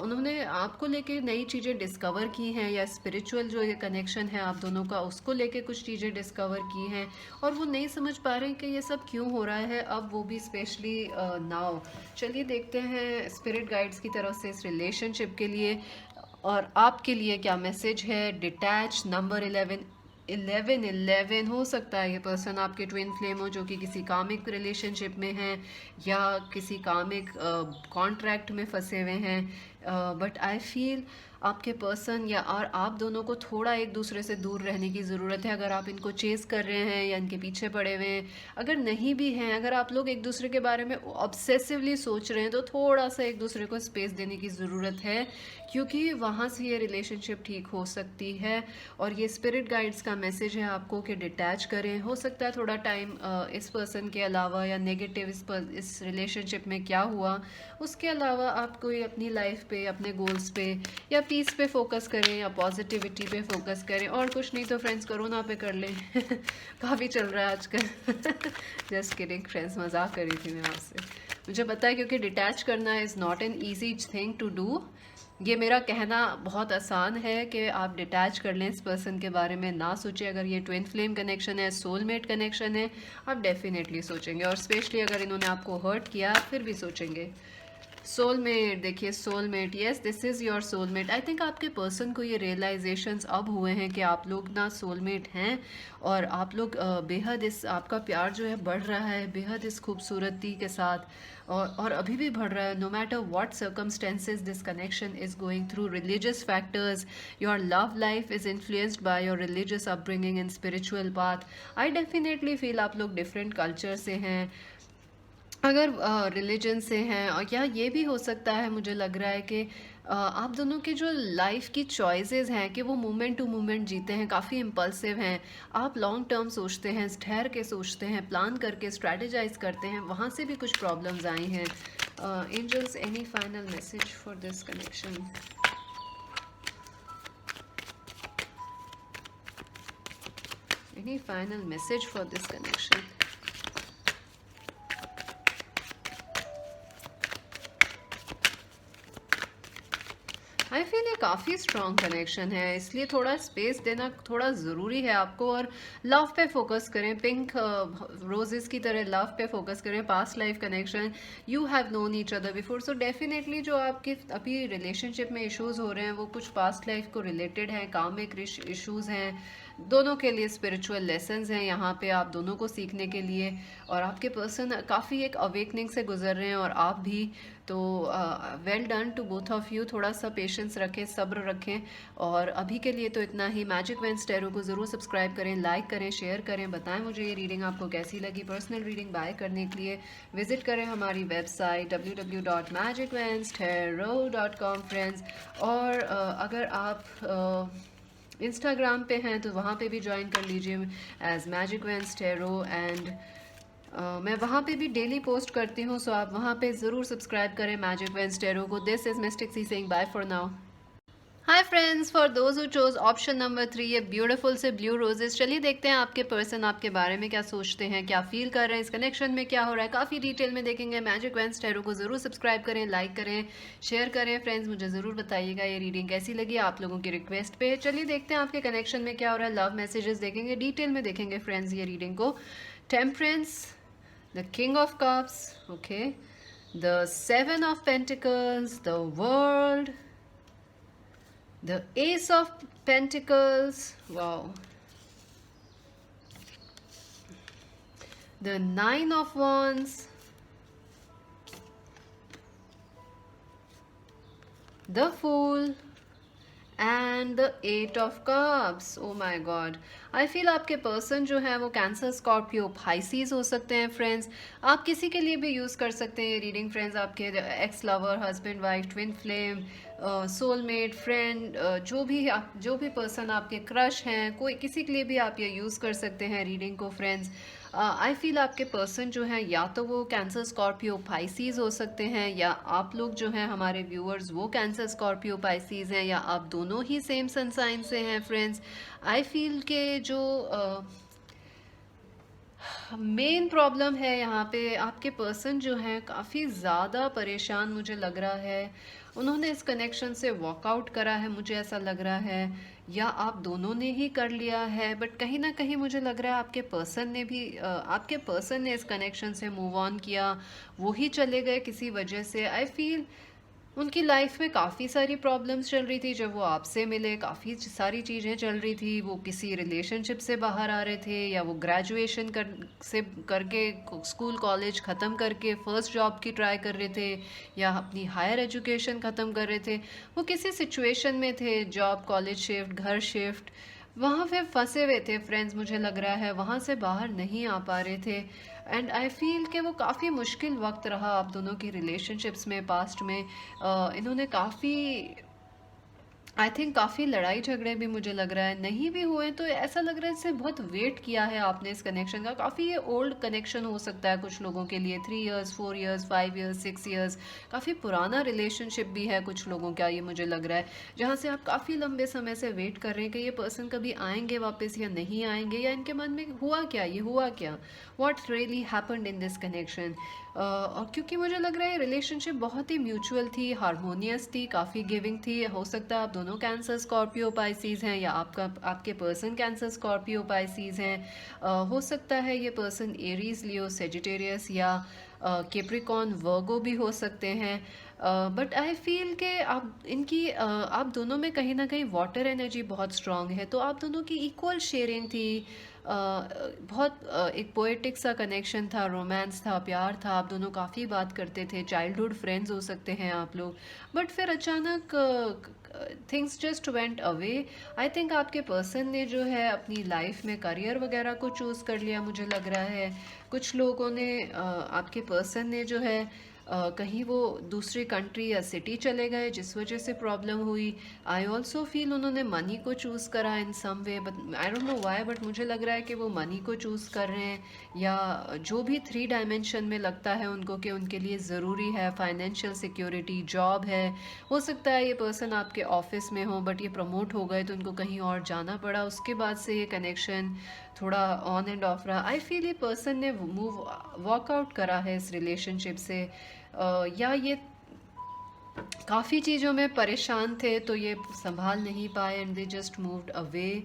उन्होंने आपको लेके नई चीज़ें डिस्कवर की हैं, या स्पिरिचुअल जो ये कनेक्शन है आप दोनों का उसको लेके कुछ चीज़ें डिस्कवर की हैं और वो नहीं समझ पा रहे हैं कि ये सब क्यों हो रहा है अब, वो भी स्पेशली नाउ। चलिए देखते हैं स्पिरिट गाइड्स की तरफ से इस रिलेशनशिप के लिए और आपके लिए क्या मैसेज है। डिटैच नंबर 11 हो सकता है ये पर्सन आपके ट्विन फ्लेम हो, जो कि किसी कामिक रिलेशनशिप में हैं या किसी कामिक कॉन्ट्रैक्ट में फंसे हुए हैं। बट आई फील आपके पर्सन या और आप दोनों को थोड़ा एक दूसरे से दूर रहने की ज़रूरत है। अगर आप इनको चेज़ कर रहे हैं या इनके पीछे पड़े हुए हैं, अगर नहीं भी हैं, अगर आप लोग एक दूसरे के बारे में ऑब्सेसिवली सोच रहे हैं तो थोड़ा सा एक दूसरे को स्पेस देने की ज़रूरत है, क्योंकि वहाँ से ये रिलेशनशिप ठीक हो सकती है। और ये स्पिरिट गाइड्स का मैसेज है आपको कि डिटैच करें। हो सकता है थोड़ा टाइम इस पर्सन के अलावा या नेगेटिव इस रिलेशनशिप में क्या हुआ उसके अलावा आप कोई अपनी लाइफ पे, अपने गोल्स पे या पीस पे फोकस करें या पॉजिटिविटी पे फोकस करें। और कुछ नहीं तो फ्रेंड्स कोरोना पे कर लें काफ़ी चल रहा है आजकल जस्ट किडिंग फ्रेंड्स, मजाक कर रही थी मैं आपसे। मुझे पता है क्योंकि डिटैच करना is not an easy thing to do. ये मेरा कहना बहुत आसान है कि आप डिटैच कर लें, इस पर्सन के बारे में ना सोचें। अगर ये ट्विन फ्लेम कनेक्शन है, सोलमेट कनेक्शन है, आप डेफिनेटली सोचेंगे और स्पेशली अगर इन्होंने आपको हर्ट किया फिर भी सोचेंगे। सोलमेट, देखिए soulmate, yes this is your soulmate. I think आपके पर्सन को ये रियलाइजेशंस अब हुए हैं कि आप लोग ना सोलमेट हैं और आप लोग बेहद इस आपका प्यार जो है बढ़ रहा है बेहद इस खूबसूरती के साथ और अभी भी बढ़ रहा है। No matter what circumstances this connection is going through, religious factors, your love life is influenced by your religious upbringing and spiritual path. I definitely feel आप लोग डिफरेंट कल्चर से हैं, अगर रिलीजन से हैं, और या ये भी हो सकता है मुझे लग रहा है कि आप दोनों की जो लाइफ की चॉइसेस हैं कि वो मोमेंट टू मोमेंट जीते हैं, काफ़ी इम्पल्सिव हैं। आप लॉन्ग टर्म सोचते हैं, ठहर के सोचते हैं, प्लान करके स्ट्रेटेजाइज करते हैं, वहाँ से भी कुछ प्रॉब्लम्स आई हैं। Angels, any final message for this connection? Any final message for this connection? I feel ये काफ़ी स्ट्रॉन्ग कनेक्शन है, इसलिए थोड़ा स्पेस देना थोड़ा ज़रूरी है आपको। और लव पे फोकस करें, पिंक रोजेस की तरह लव पे फोकस करें। Past life connection, you have known each other before, so definitely जो आपके अभी रिलेशनशिप में इश्यूज हो रहे हैं वो कुछ पास्ट लाइफ को रिलेटेड हैं, कामिक इश्यूज हैं। दोनों के लिए स्पिरिचुअल लेसन्स हैं यहाँ पे आप दोनों को सीखने के लिए, और आपके पर्सन काफ़ी एक अवेकनिंग से गुजर रहे हैं और आप भी। तो well done to both of you. थोड़ा सा पेशेंस रखें, सब्र रखें, और अभी के लिए तो इतना ही। मैजिक वेंस टैरो को ज़रूर सब्सक्राइब करें, लाइक करें, शेयर करें, बताएं मुझे ये रीडिंग आपको कैसी लगी। पर्सनल रीडिंग बाय करने के लिए विजिट करें हमारी वेबसाइट www.magicvenstero.com फ्रेंड्स। और अगर आप इंस्टाग्राम पे हैं तो वहाँ पे भी ज्वाइन कर लीजिए as magic veins Tarot, and मैं वहाँ पे भी डेली पोस्ट करती हूँ, सो आप वहाँ पे ज़रूर सब्सक्राइब करें मैजिक वेंस टैरो को। This is Mystic Sea saying bye for now. Hi friends, for those who chose option number 3, ये ब्यूटीफुल से ब्लू रोजेस। चलिए देखते हैं आपके पर्सन आपके बारे में क्या सोचते हैं, क्या फील कर रहे हैं, इस कनेक्शन में क्या हो रहा है, काफ़ी डिटेल में देखेंगे। मैजिक वेंस टैरो को ज़रूर सब्सक्राइब करें, लाइक करें, शेयर करें फ्रेंड्स। मुझे ज़रूर बताइएगा ये रीडिंग कैसी लगी आप लोगों की रिक्वेस्ट पे। चलिए देखते हैं आपके कनेक्शन में क्या हो रहा है, लव मैसेजेस देखेंगे, डिटेल में देखेंगे फ्रेंड्स ये रीडिंग को। Temperance, the king of cups, okay, the 7 of pentacles, the world, the Ace of Pentacles, wow, the Nine of Wands, the Fool, and the eight of cups. Oh my God, I feel आपके person जो है वो cancer, Scorpio, Pisces हो सकते हैं friends. आप किसी के लिए भी यूज़ कर सकते हैं रीडिंग फ्रेंड्स. आपके x lover, husband wife, twin flame, soulmate, friend, जो भी पर्सन आपके क्रश हैं, कोई किसी के लिए भी आप ये यूज़ कर सकते हैं रीडिंग को फ्रेंड्स. आई फील आपके पर्सन जो हैं या तो वो कैंसर, स्कॉर्पियो, पाइसिस हो सकते हैं, या आप लोग जो हैं हमारे व्यूअर्स वो कैंसर, स्कॉर्पियो, पाइसिस हैं, या आप दोनों ही सेम सन साइन से हैं फ्रेंड्स. आई फील के जो मेन प्रॉब्लम है यहाँ पे, आपके पर्सन जो हैं काफ़ी ज़्यादा परेशान मुझे लग रहा है. उन्होंने इस कनेक्शन से वॉकआउट करा है, मुझे ऐसा लग रहा है, या आप दोनों ने ही कर लिया है. बट कहीं ना कहीं मुझे लग रहा है आपके पर्सन ने इस कनेक्शन से मूव ऑन किया. वो ही चले गए किसी वजह से. आई फील उनकी लाइफ में काफ़ी सारी प्रॉब्लम्स चल रही थी जब वो आपसे मिले. काफ़ी सारी चीज़ें चल रही थी. वो किसी रिलेशनशिप से बाहर आ रहे थे, या वो ग्रेजुएशन करके स्कूल कॉलेज ख़त्म करके फर्स्ट जॉब की ट्राई कर रहे थे, या अपनी हायर एजुकेशन ख़त्म कर रहे थे. वो किसी सिचुएशन में थे, जॉब, कॉलेज शिफ्ट, घर शिफ्ट, वहाँ पे फंसे हुए थे फ्रेंड्स. मुझे लग रहा है वहाँ से बाहर नहीं आ पा रहे थे. एंड आई फील कि वो काफ़ी मुश्किल वक्त रहा आप दोनों की रिलेशनशिप्स में पास्ट में. इन्होंने काफ़ी, आई थिंक काफ़ी लड़ाई झगड़े भी मुझे लग रहा है नहीं भी हुए, तो ऐसा लग रहा है इससे बहुत वेट किया है आपने इस कनेक्शन का. काफ़ी ये ओल्ड कनेक्शन हो सकता है कुछ लोगों के लिए. 3 इयर्स, 4 इयर्स, 5 इयर्स, 6 इयर्स, काफ़ी पुराना रिलेशनशिप भी है कुछ लोगों का ये मुझे लग रहा है, जहाँ से आप काफ़ी लंबे समय से वेट कर रहे हैं कि ये पर्सन कभी आएंगे वापस या नहीं आएंगे, या इनके मन में हुआ क्या, what really happened in this connection. और क्योंकि मुझे लग रहा है रिलेशनशिप बहुत ही म्यूचुअल थी, हारमोनियस थी, काफ़ी गिविंग थी. हो सकता है आप दोनों कैंसर, स्कॉर्पियो, पाइसिस हैं, या आपके पर्सन कैंसर, स्कॉर्पियो, पाइसिस हैं. हो सकता है ये पर्सन एरीज, लियो, सेजिटेरियस, या कैप्रिकॉर्न, वर्गो भी हो सकते हैं. बट आई फील के आप दोनों में कहीं ना कहीं वाटर एनर्जी बहुत स्ट्रांग है, तो आप दोनों की इक्वल शेयरिंग थी. बहुत एक पोएटिक सा कनेक्शन था, रोमांस था, प्यार था. आप दोनों काफ़ी बात करते थे, चाइल्डहुड फ्रेंड्स हो सकते हैं आप लोग. बट फिर अचानक थिंग्स जस्ट वेंट अवे. आई थिंक आपके पर्सन ने जो है अपनी लाइफ में करियर वगैरह को चूज़ कर लिया मुझे लग रहा है. कुछ लोगों ने आपके पर्सन ने जो है कहीं वो दूसरी कंट्री या सिटी चले गए जिस वजह से प्रॉब्लम हुई. आई ऑल्सो फील उन्होंने मनी को चूज़ करा in some way, but I don't know why, but मुझे लग रहा है कि वो मनी को चूज़ कर रहे हैं, या जो भी 3 डायमेंशन में लगता है उनको कि उनके लिए ज़रूरी है, फाइनेंशियल सिक्योरिटी, जॉब है. हो सकता है ये पर्सन आपके ऑफिस में हो बट ये प्रमोट हो गए तो उनको कहीं और जाना पड़ा, उसके बाद से ये कनेक्शन थोड़ा ऑन एंड ऑफ रहा. आई फील ये पर्सन ने वॉकआउट करा है इस रिलेशनशिप से, या ये काफ़ी चीज़ों में परेशान थे तो ये संभाल नहीं पाए and they just moved away.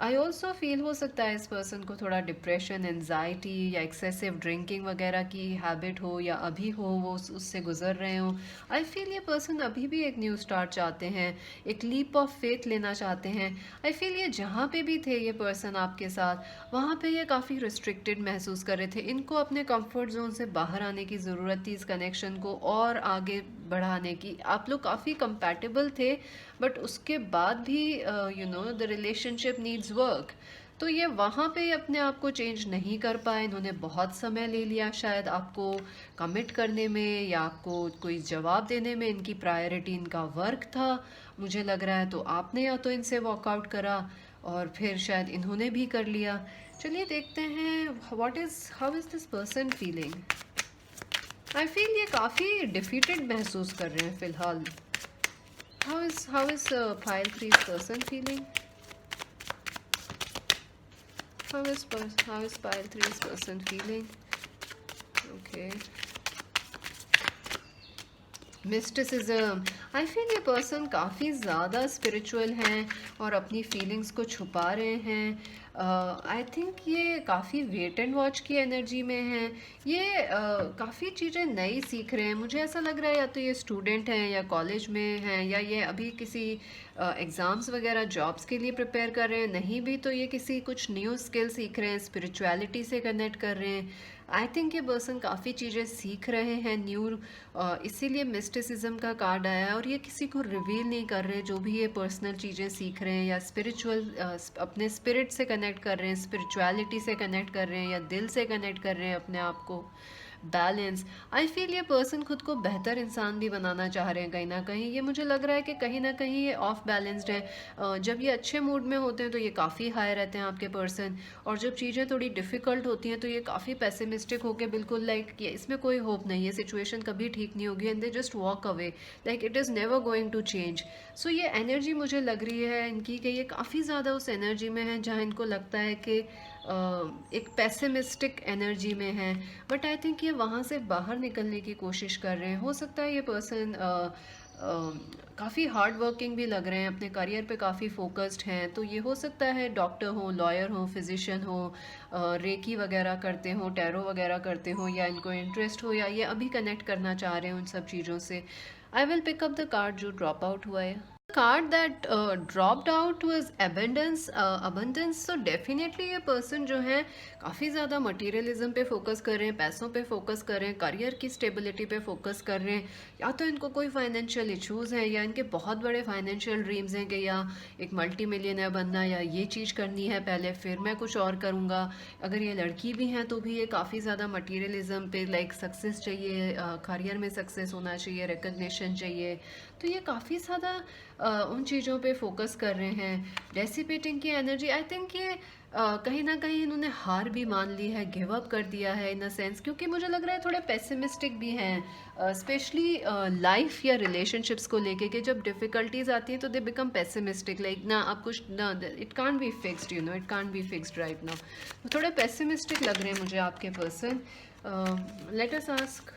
I also feel हो सकता है इस पर्सन को थोड़ा डिप्रेशन, एनजाइटी, या एक्सेसिव ड्रिंकिंग वगैरह की हैबिट हो, या अभी हो वो उससे गुजर रहे हो. आई फील ये पर्सन अभी भी एक न्यू स्टार्ट चाहते हैं, एक लीप ऑफ फेथ लेना चाहते हैं. आई फील ये जहाँ पे भी थे ये पर्सन आपके साथ, वहाँ पे ये काफ़ी रिस्ट्रिक्टेड महसूस कर रहे थे. इनको अपने कंफर्ट जोन से बाहर आने की ज़रूरत थी, इस कनेक्शन को और आगे बढ़ाने की. आप लोग काफ़ी कंपैटिबल थे, बट उसके बाद भी द रिलेशनशिप नीड्स वर्क. तो ये वहाँ पे अपने आप को चेंज नहीं कर पाए. इन्होंने बहुत समय ले लिया शायद आपको कमिट करने में, या आपको कोई जवाब देने में. इनकी प्रायोरिटी इनका वर्क था मुझे लग रहा है. तो आपने या तो इनसे वॉकआउट करा और फिर शायद इन्होंने भी कर लिया. चलिए देखते हैं how is this person feeling. I feel ये काफ़ी डिफीटेड महसूस कर रहे हैं फ़िलहाल. How is pile 3's person feeling? How is pile 3's person feeling? Okay. Mysticism. I feel ये पर्सन काफ़ी ज़्यादा स्पिरिचुअल हैं और अपनी फीलिंग्स को छुपा रहे हैं. आई थिंक ये काफ़ी वेट एंड वॉच की एनर्जी में हैं. ये काफ़ी चीज़ें नई सीख रहे हैं. मुझे ऐसा लग रहा है या तो ये स्टूडेंट हैं या कॉलेज में हैं, या ये अभी किसी एग्ज़ाम्स वगैरह जॉब्स के लिए प्रिपेयर कर रहे हैं. नहीं भी तो ये कुछ न्यू स्किल सीख रहे हैं, स्पिरिचुअलिटी से कनेक्ट कर रहे हैं. आई थिंक ये पर्सन काफ़ी चीज़ें सीख रहे हैं न्यू, इसीलिए मिस्टिसिज्म का कार्ड आया है, और ये किसी को रिवील नहीं कर रहे जो भी ये पर्सनल चीज़ें सीख रहे हैं, या स्पिरिचुअल अपने स्पिरिट से कनेक्ट कर रहे हैं, स्पिरिचुअलिटी से कनेक्ट कर रहे हैं, या दिल से कनेक्ट कर रहे हैं अपने आप को। बैलेंस, आई फील ये पर्सन खुद को बेहतर इंसान भी बनाना चाह रहे हैं कहीं ना कहीं। ये मुझे लग रहा है कि कहीं ना कहीं ये ऑफ बैलेंस्ड है। जब ये अच्छे मूड में होते हैं तो ये काफ़ी हाई रहते हैं आपके पर्सन, और जब चीज़ें थोड़ी डिफ़िकल्ट होती हैं तो ये काफ़ी पेसिमिस्टिक होकर बिल्कुल लाइक कि इसमें कोई होप नहीं है, सिचुएशन कभी ठीक नहीं होगी, and they just walk away like it is never going to change. So ये एनर्जी मुझे लग रही है इनकी कि ये काफ़ी ज़्यादा उस एनर्जी में है जहाँ इनको लगता है कि एक पेसिमिस्टिक एनर्जी में है, बट आई थिंक ये वहाँ से बाहर निकलने की कोशिश कर रहे हैं। हो सकता है ये पर्सन काफ़ी हार्ड वर्किंग भी लग रहे हैं, अपने करियर पे काफ़ी फोकस्ड हैं, तो ये हो सकता है डॉक्टर हो, लॉयर हो, फिजिशियन हो, रेकी वगैरह करते हो, टैरो वगैरह करते हो, या इनको इंटरेस्ट हो, या ये अभी कनेक्ट करना चाह रहे हो उन सब चीज़ों से। I will pick up the card जो ड्रॉप आउट हुआ है। Card that dropped out was abundance. Abundance, तो डेफिनेटली ये पर्सन जो है काफ़ी ज़्यादा मटेरियलिज्म पे फोकस कर रहे हैं, पैसों पे फोकस कर रहे हैं, करियर की स्टेबिलिटी पे फोकस कर रहे हैं, या तो इनको कोई फाइनेंशियल इश्यूज़ हैं, या इनके बहुत बड़े फाइनेंशियल ड्रीम्स हैं कि या एक मल्टी मिलियनर बनना, या ये चीज़ करनी है पहले फिर मैं कुछ और करूँगा। अगर ये लड़की भी हैं तो भी ये काफ़ी ज़्यादा मटीरियलिज्म पे लाइक सक्सेस चाहिए, करियर में सक्सेस होना चाहिए, रिकग्निशन चाहिए, तो ये काफ़ी ज़्यादा उन चीज़ों पे फोकस कर रहे हैं। डेसिपेटिंग की एनर्जी, आई थिंक ये कहीं ना कहीं इन्होंने हार भी मान ली है, गिव अप कर दिया है इन अ सेंस, क्योंकि मुझे लग रहा है थोड़े पेसिमिस्टिक भी हैं, स्पेशली लाइफ या रिलेशनशिप्स को लेके, कि जब डिफ़िकल्टीज आती हैं तो दे बिकम पेसिमिस्टिक लाइक ना आप कुछ ना, it can't be fixed, you know, it can't be fixed right now. तो थोड़े पेसिमिस्टिक लग रहे हैं मुझे आपके person. Let us ask,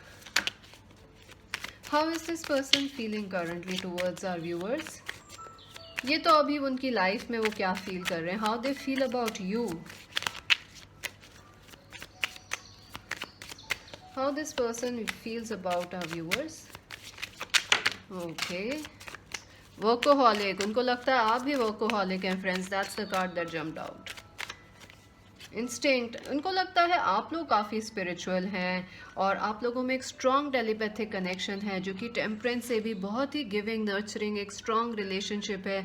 how is this person feeling currently towards our viewers. ये तो अभी उनकी लाइफ में वो क्या फील कर रहे हैं, how they feel about you, how this person feels about our viewers. Okay, workaholic, उनको लगता है आप भी वर्कोहॉलिक हैं friends, that's the card that jumped out. Instinct, उनको लगता है आप लोग काफ़ी स्पिरिचुअल हैं, और आप लोगों में एक स्ट्रॉन्ग टेलीपैथिक कनेक्शन है जो कि टेम्परेंस से भी बहुत ही गिविंग नर्चरिंग एक स्ट्रॉन्ग रिलेशनशिप है।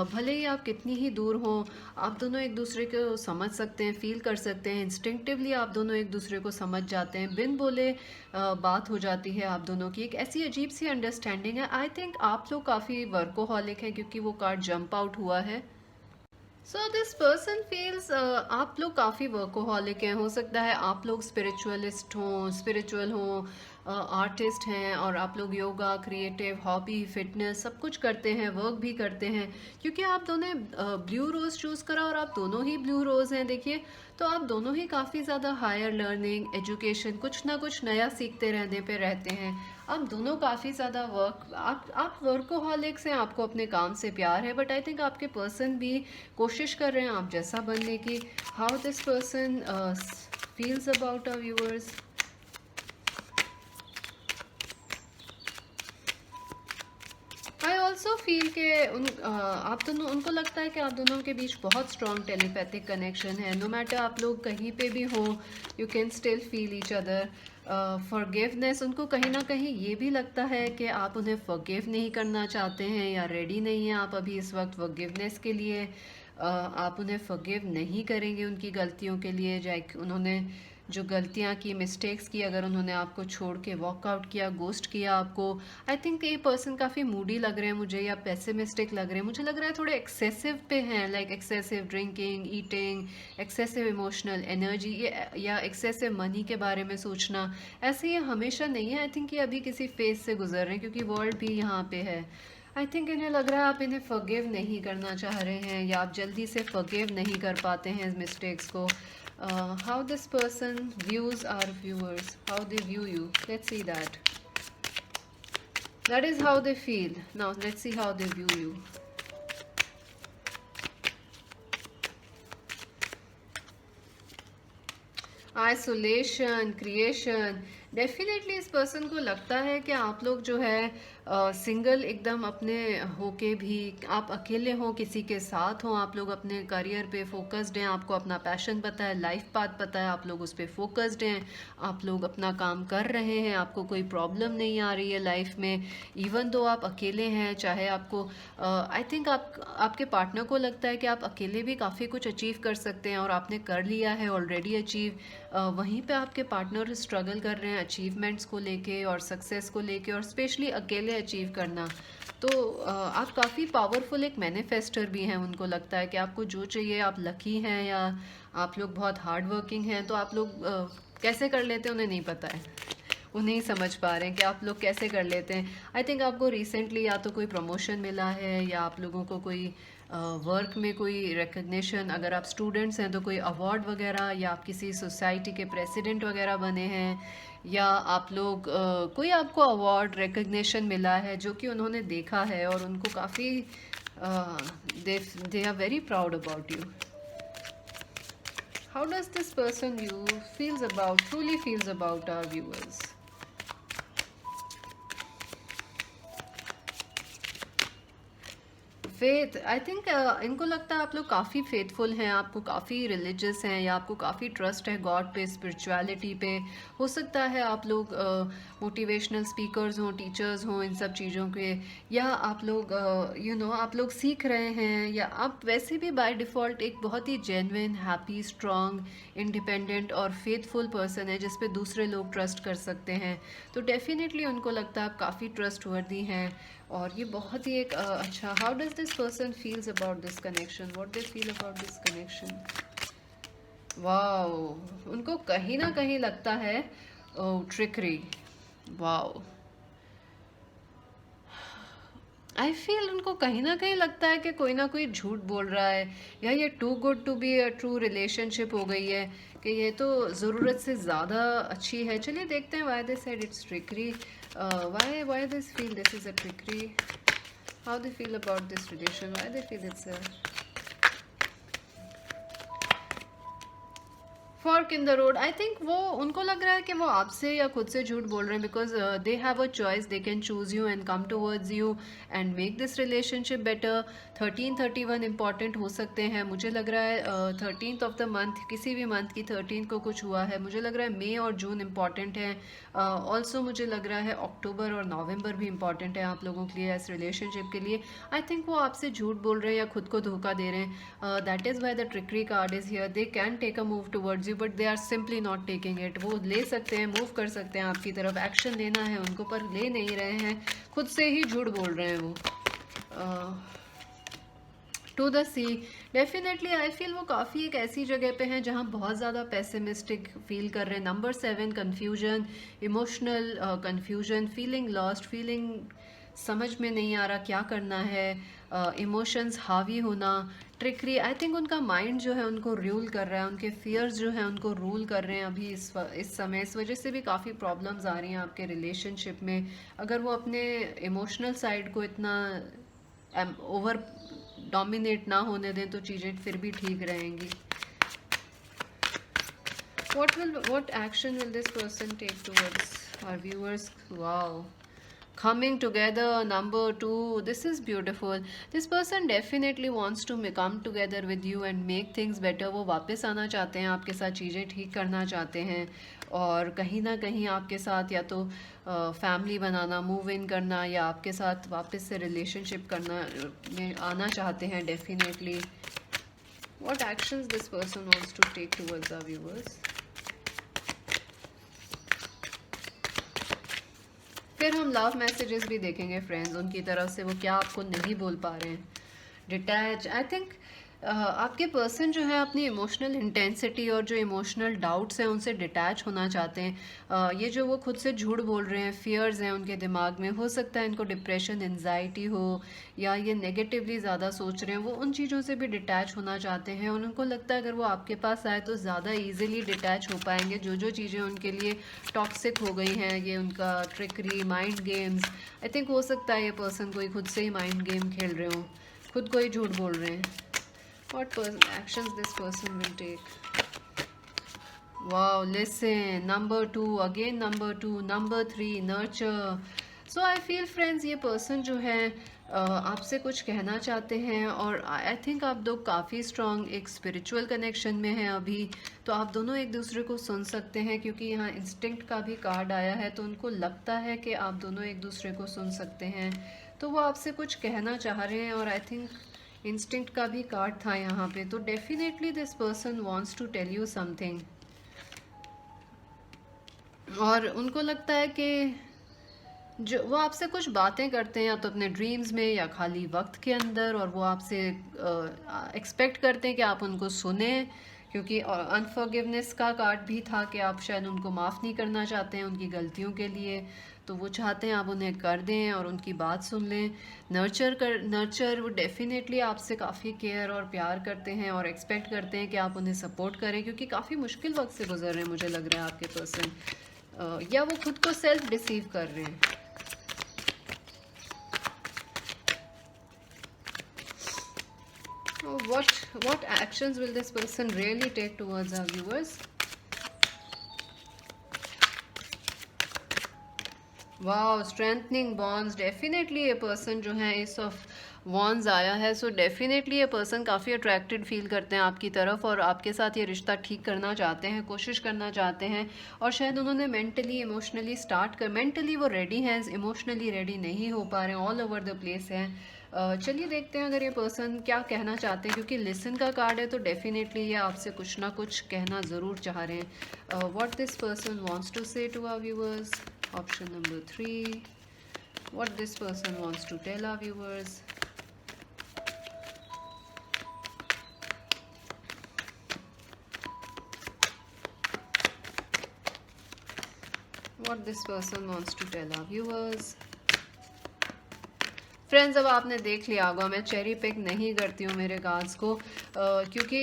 भले ही आप कितनी ही दूर हों, आप दोनों एक दूसरे को समझ सकते हैं, फील कर सकते हैं, इंस्टिंक्टिवली आप दोनों एक दूसरे को समझ जाते हैं, बिन बोले बात हो जाती है आप दोनों की, एक ऐसी अजीब सी अंडरस्टैंडिंग है। आई थिंक आप लोग काफ़ी वर्कोहॉलिक हैं क्योंकि वो कार्ड जंप आउट हुआ है। सो दिस पर्सन फील्स, आप लोग काफ़ी वर्कोहॉलिक हैं, हो सकता है आप लोग स्पिरिचुअलिस्ट हों, स्पिरिचुअल हों, आर्टिस्ट हैं, और आप लोग योगा, क्रिएटिव, हॉबी, फिटनेस सब कुछ करते हैं, वर्क भी करते हैं, क्योंकि आप दोनों ब्लू रोज़ चूज़ करा और आप दोनों ही ब्लू रोज़ हैं देखिए, तो आप दोनों ही काफ़ी ज़्यादा हायर लर्निंग, एजुकेशन, कुछ ना कुछ नया सीखते रहने पे रहते हैं। आप दोनों काफ़ी ज़्यादा आप वर्कोहॉलिक्स हैं, आपको अपने काम से प्यार है, बट आई थिंक आपके पर्सन भी कोशिश कर रहे हैं आप जैसा बनने की। How this person feels about our viewers. I also feel के आप दोनों, उनको लगता है कि आप दोनों के बीच बहुत स्ट्रॉन्ग टेलीपैथिक कनेक्शन है, नो मैटर आप लोग कहीं पे भी हो, you can still feel each other. Forgiveness, उनको कहीं ना कहीं ये भी लगता है कि आप उन्हें फॉरगिव नहीं करना चाहते हैं, या रेडी नहीं हैं आप अभी इस वक्त फॉरगिवनेस के लिए। आप उन्हें फॉरगिव नहीं करेंगे उनकी गलतियों के लिए, जाए उन्होंने जो गलतियाँ की, मिस्टेक्स की, अगर उन्होंने आपको छोड़ के वॉकआउट किया, गोस्ट किया आपको। आई थिंक ये पर्सन काफ़ी मूडी लग रहे हैं मुझे, या पेसिमिस्टिक लग रहे हैं, मुझे लग रहा है थोड़े एक्सेसिव पे हैं, like excessive drinking, eating, excessive emotional energy, या एक्सेसिव मनी के बारे में सोचना। ऐसे ये हमेशा नहीं है, आई थिंक ये अभी किसी फेज से गुजर रहे हैं, क्योंकि वर्ल्ड भी यहाँ पे है। आई थिंक इन्हें लग रहा है आप इन्हें फॉरगिव नहीं करना चाह रहे हैं, या आप जल्दी से फॉरगिव नहीं कर पाते हैं इस मिस्टेक्स को। How this person views our viewers, how they view you, let's see that. That is how they feel. Now let's see how they view you. Isolation, creation. Definitely इस पर्सन को लगता है कि आप लोग जो है सिंगल एकदम अपने होके भी, आप अकेले हों किसी के साथ हों, आप लोग अपने करियर पे फोकस्ड हैं, आपको अपना पैशन पता है, लाइफ पाथ पता है, आप लोग उस पर फोकस्ड हैं, आप लोग अपना काम कर रहे हैं, आपको कोई प्रॉब्लम नहीं आ रही है लाइफ में। इवन दो आप अकेले हैं, चाहे आपको आई थिंक आपके पार्टनर को लगता है कि आप अकेले भी काफ़ी कुछ अचीव कर सकते हैं और आपने कर लिया है ऑलरेडी अचीव। वहीं पे आपके पार्टनर स्ट्रगल कर रहे हैं अचीवमेंट्स को लेके और सक्सेस को लेके, और स्पेशली अकेले अचीव करना। तो आप काफ़ी पावरफुल एक मैनिफेस्टर भी हैं। उनको लगता है कि आपको जो चाहिए, आप लकी हैं या आप लोग बहुत हार्ड वर्किंग हैं। तो आप लोग कैसे कर लेते हैं उन्हें नहीं पता है, वो नहीं समझ पा रहे हैं कि आप लोग कैसे कर लेते हैं। आई थिंक आपको रिसेंटली या तो कोई प्रमोशन मिला है, या आप लोगों को कोई वर्क में कोई रिकग्निशन, अगर आप स्टूडेंट्स हैं तो कोई अवार्ड वगैरह, या आप किसी सोसाइटी के प्रेसिडेंट वगैरह बने हैं, या आप लोग कोई आपको अवार्ड रिकग्निशन मिला है जो कि उन्होंने देखा है और उनको काफ़ी they are very proud about you. How does this person you feels about, truly feels about our viewers? Faith, I think इनको लगता है आप लोग काफ़ी फेथफुल हैं, आपको काफ़ी रिलीजियस हैं, या आपको काफ़ी ट्रस्ट है गॉड पे, स्पिरिचुअलिटी पे। हो सकता है आप लोग मोटिवेशनल स्पीकर्स हों, टीचर्स हों, इन सब चीज़ों के, या आप लोग आप लोग सीख रहे हैं, या आप वैसे भी बाय डिफ़ॉल्ट एक बहुत ही जेन्युइन, हैप्पी, स्ट्रॉन्ग, इंडिपेंडेंट और फेथफुल पर्सन है जिस पे दूसरे लोग ट्रस्ट कर सकते हैं। तो डेफिनेटली उनको लगता है आप काफ़ी ट्रस्ट वर्दी हैं, और ये बहुत ही एक अच्छा। How does this person feels about this connection, what they feel about this connection? Wow, उनको कहीं ना कहीं लगता है ट्रिकरी। वाओ, आई फील उनको कहीं ना कहीं लगता है कि कोई ना कोई झूठ बोल रहा है, या ये too good to be a true relationship हो गई है कि ये तो ज़रूरत से ज़्यादा अच्छी है। चलिए देखते हैं why they said it's trickery, why this feel this is a trickery, how they feel about this relation, why they feel it's a fork in the road. I think वो, उनको लग रहा है कि वो आपसे या खुद से झूठ बोल रहे हैं, because they have a choice, they can choose you and come towards you and make this relationship better. 13-31 important हो सकते हैं, मुझे लग रहा है 13th ऑफ द मंथ, किसी भी मंथ की 13th को कुछ हुआ है, मुझे लग रहा है मई और जून इंपॉर्टेंट है। ऑल्सो मुझे लग रहा है अक्टूबर और नवंबर भी इंपॉर्टेंट है आप लोगों के लिए इस रिलेशनशिप के लिए। आई थिंक वो आपसे झूठ बोल रहे हैं या खुद को धोखा दे रहे हैं। That is why the trickery card is here. They can take a move towards you but they are simply not taking it. वो ले सकते हैं, मूव कर सकते हैं आपकी तरफ, एक्शन लेना है उनको, पर ले नहीं रहे हैं, खुद से ही झूठ बोल रहे हैं वो। To the sea, definitely I feel वो काफ़ी एक ऐसी जगह पे हैं जहाँ बहुत ज़्यादा पेसिमिस्टिक फील कर रहे हैं। Number 7, confusion, emotional confusion, feeling lost, feeling समझ में नहीं आ रहा क्या करना है, इमोशंस हावी होना, ट्रिकरी। आई थिंक उनका माइंड जो है उनको रूल कर रहा है, उनके फियर्स जो हैं उनको रूल कर रहे हैं अभी इस समय। इस वजह से भी काफ़ी प्रॉब्लम्स आ रही हैं आपके रिलेशनशिप में। अगर वो अपने इमोशनल साइड को इतना ओवर डोमिनेट ना होने दें तो चीज़ें फिर भी ठीक रहेंगी। what action will this person take towards our viewers? Wow, coming together, number 2, this is beautiful. This person definitely wants to come together with you and make things better. वो वापस आना चाहते हैं आपके साथ, चीज़ें ठीक करना चाहते हैं, और कहीं ना कहीं आपके साथ या तो फैमिली बनाना, मूव इन करना, या आपके साथ वापस से रिलेशनशिप करना में आना चाहते हैं definitely. What actions this person wants to take towards our viewers? फिर हम लव मैसेजेस भी देखेंगे फ्रेंड्स, उनकी तरफ से वो क्या आपको नहीं बोल पा रहे हैं। डिटैच, आई थिंक आपके पर्सन जो है अपनी इमोशनल इंटेंसिटी और जो इमोशनल डाउट्स हैं उनसे डिटैच होना चाहते हैं। ये जो वो खुद से झूठ बोल रहे हैं, फियर्स हैं उनके दिमाग में, हो सकता है इनको डिप्रेशन, एनजाइटी हो, या ये नेगेटिवली ज़्यादा सोच रहे हैं, वो उन चीज़ों से भी डिटैच होना चाहते हैं। और उनको लगता है अगर वो आपके पास आए तो ज़्यादा ईजिली डिटैच हो पाएंगे। जो जो चीज़ें उनके लिए टॉक्सिक हो गई हैं, ये उनका trickery, mind games, I think हो सकता है ये पर्सन कोई खुद से ही माइंड गेम खेल रहे हो, खुद को ही झूठ बोल रहे हैं। What actions this person will take? Wow, listen. Number two, again number two, number three, nurture. So I feel friends, ये person जो है आपसे कुछ कहना चाहते हैं और आई थिंक आप दो काफ़ी स्ट्रॉन्ग एक स्पिरिचुअल कनेक्शन में हैं अभी। तो आप दोनों एक दूसरे को सुन सकते हैं क्योंकि यहाँ इंस्टिंक्ट का भी कार्ड आया है, तो उनको लगता है कि आप दोनों एक दूसरे को सुन सकते हैं। तो वो आपसे कुछ कहना चाह रहे हैं और आई थिंक इंस्टिंक्ट का भी कार्ड था यहाँ पे। तो definitely this person wants to tell you something और उनको लगता है कि जो वो आपसे कुछ बातें करते हैं या तो अपने ड्रीम्स में या खाली वक्त के अंदर, और वो आपसे एक्सपेक्ट करते हैं कि आप उनको सुने, क्योंकि अनफॉरगिवनेस का कार्ड भी था कि आप शायद उनको माफ़ नहीं करना चाहते हैं उनकी गलतियों के लिए। तो वो चाहते हैं आप उन्हें कर दें और उनकी बात सुन लें। नर्चर वो डेफिनेटली आपसे काफ़ी केयर और प्यार करते हैं और एक्सपेक्ट करते हैं कि आप उन्हें सपोर्ट करें, क्योंकि काफ़ी मुश्किल वक्त से गुजर रहे हैं मुझे लग रहा है आपके पर्सन, या वो खुद को सेल्फ डिसीव कर रहे हैं। Oh, what actions will this person really take towards our viewers? Wow, strengthening bonds. Definitely ये पर्सन जो है एस ऑफ वॉन्स आया है, सो डेफिनेटली ये पर्सन काफ़ी अट्रैक्टेड फील करते हैं आपकी तरफ और आपके साथ ये रिश्ता ठीक करना चाहते हैं, कोशिश करना चाहते हैं। और शायद उन्होंने मेंटली इमोशनली मेंटली वो रेडी हैं, इमोशनली रेडी नहीं हो पा रहे हैं, ऑल ओवर द प्लेस हैं। चलिए देखते हैं अगर ये पर्सन क्या कहना चाहते हैं, क्योंकि लिसन का कार्ड है तो डेफिनेटली ये आपसे कुछ ना कुछ कहना ज़रूर चाह रहे हैं। What this person wants to say to our viewers, option number 3, what this person wants to tell our viewers. What this person wants to tell our viewers. Friends, अब आपने देख लिया होगा मैं चेरी पिक नहीं करती हूँ मेरे कार्ड्स को, क्योंकि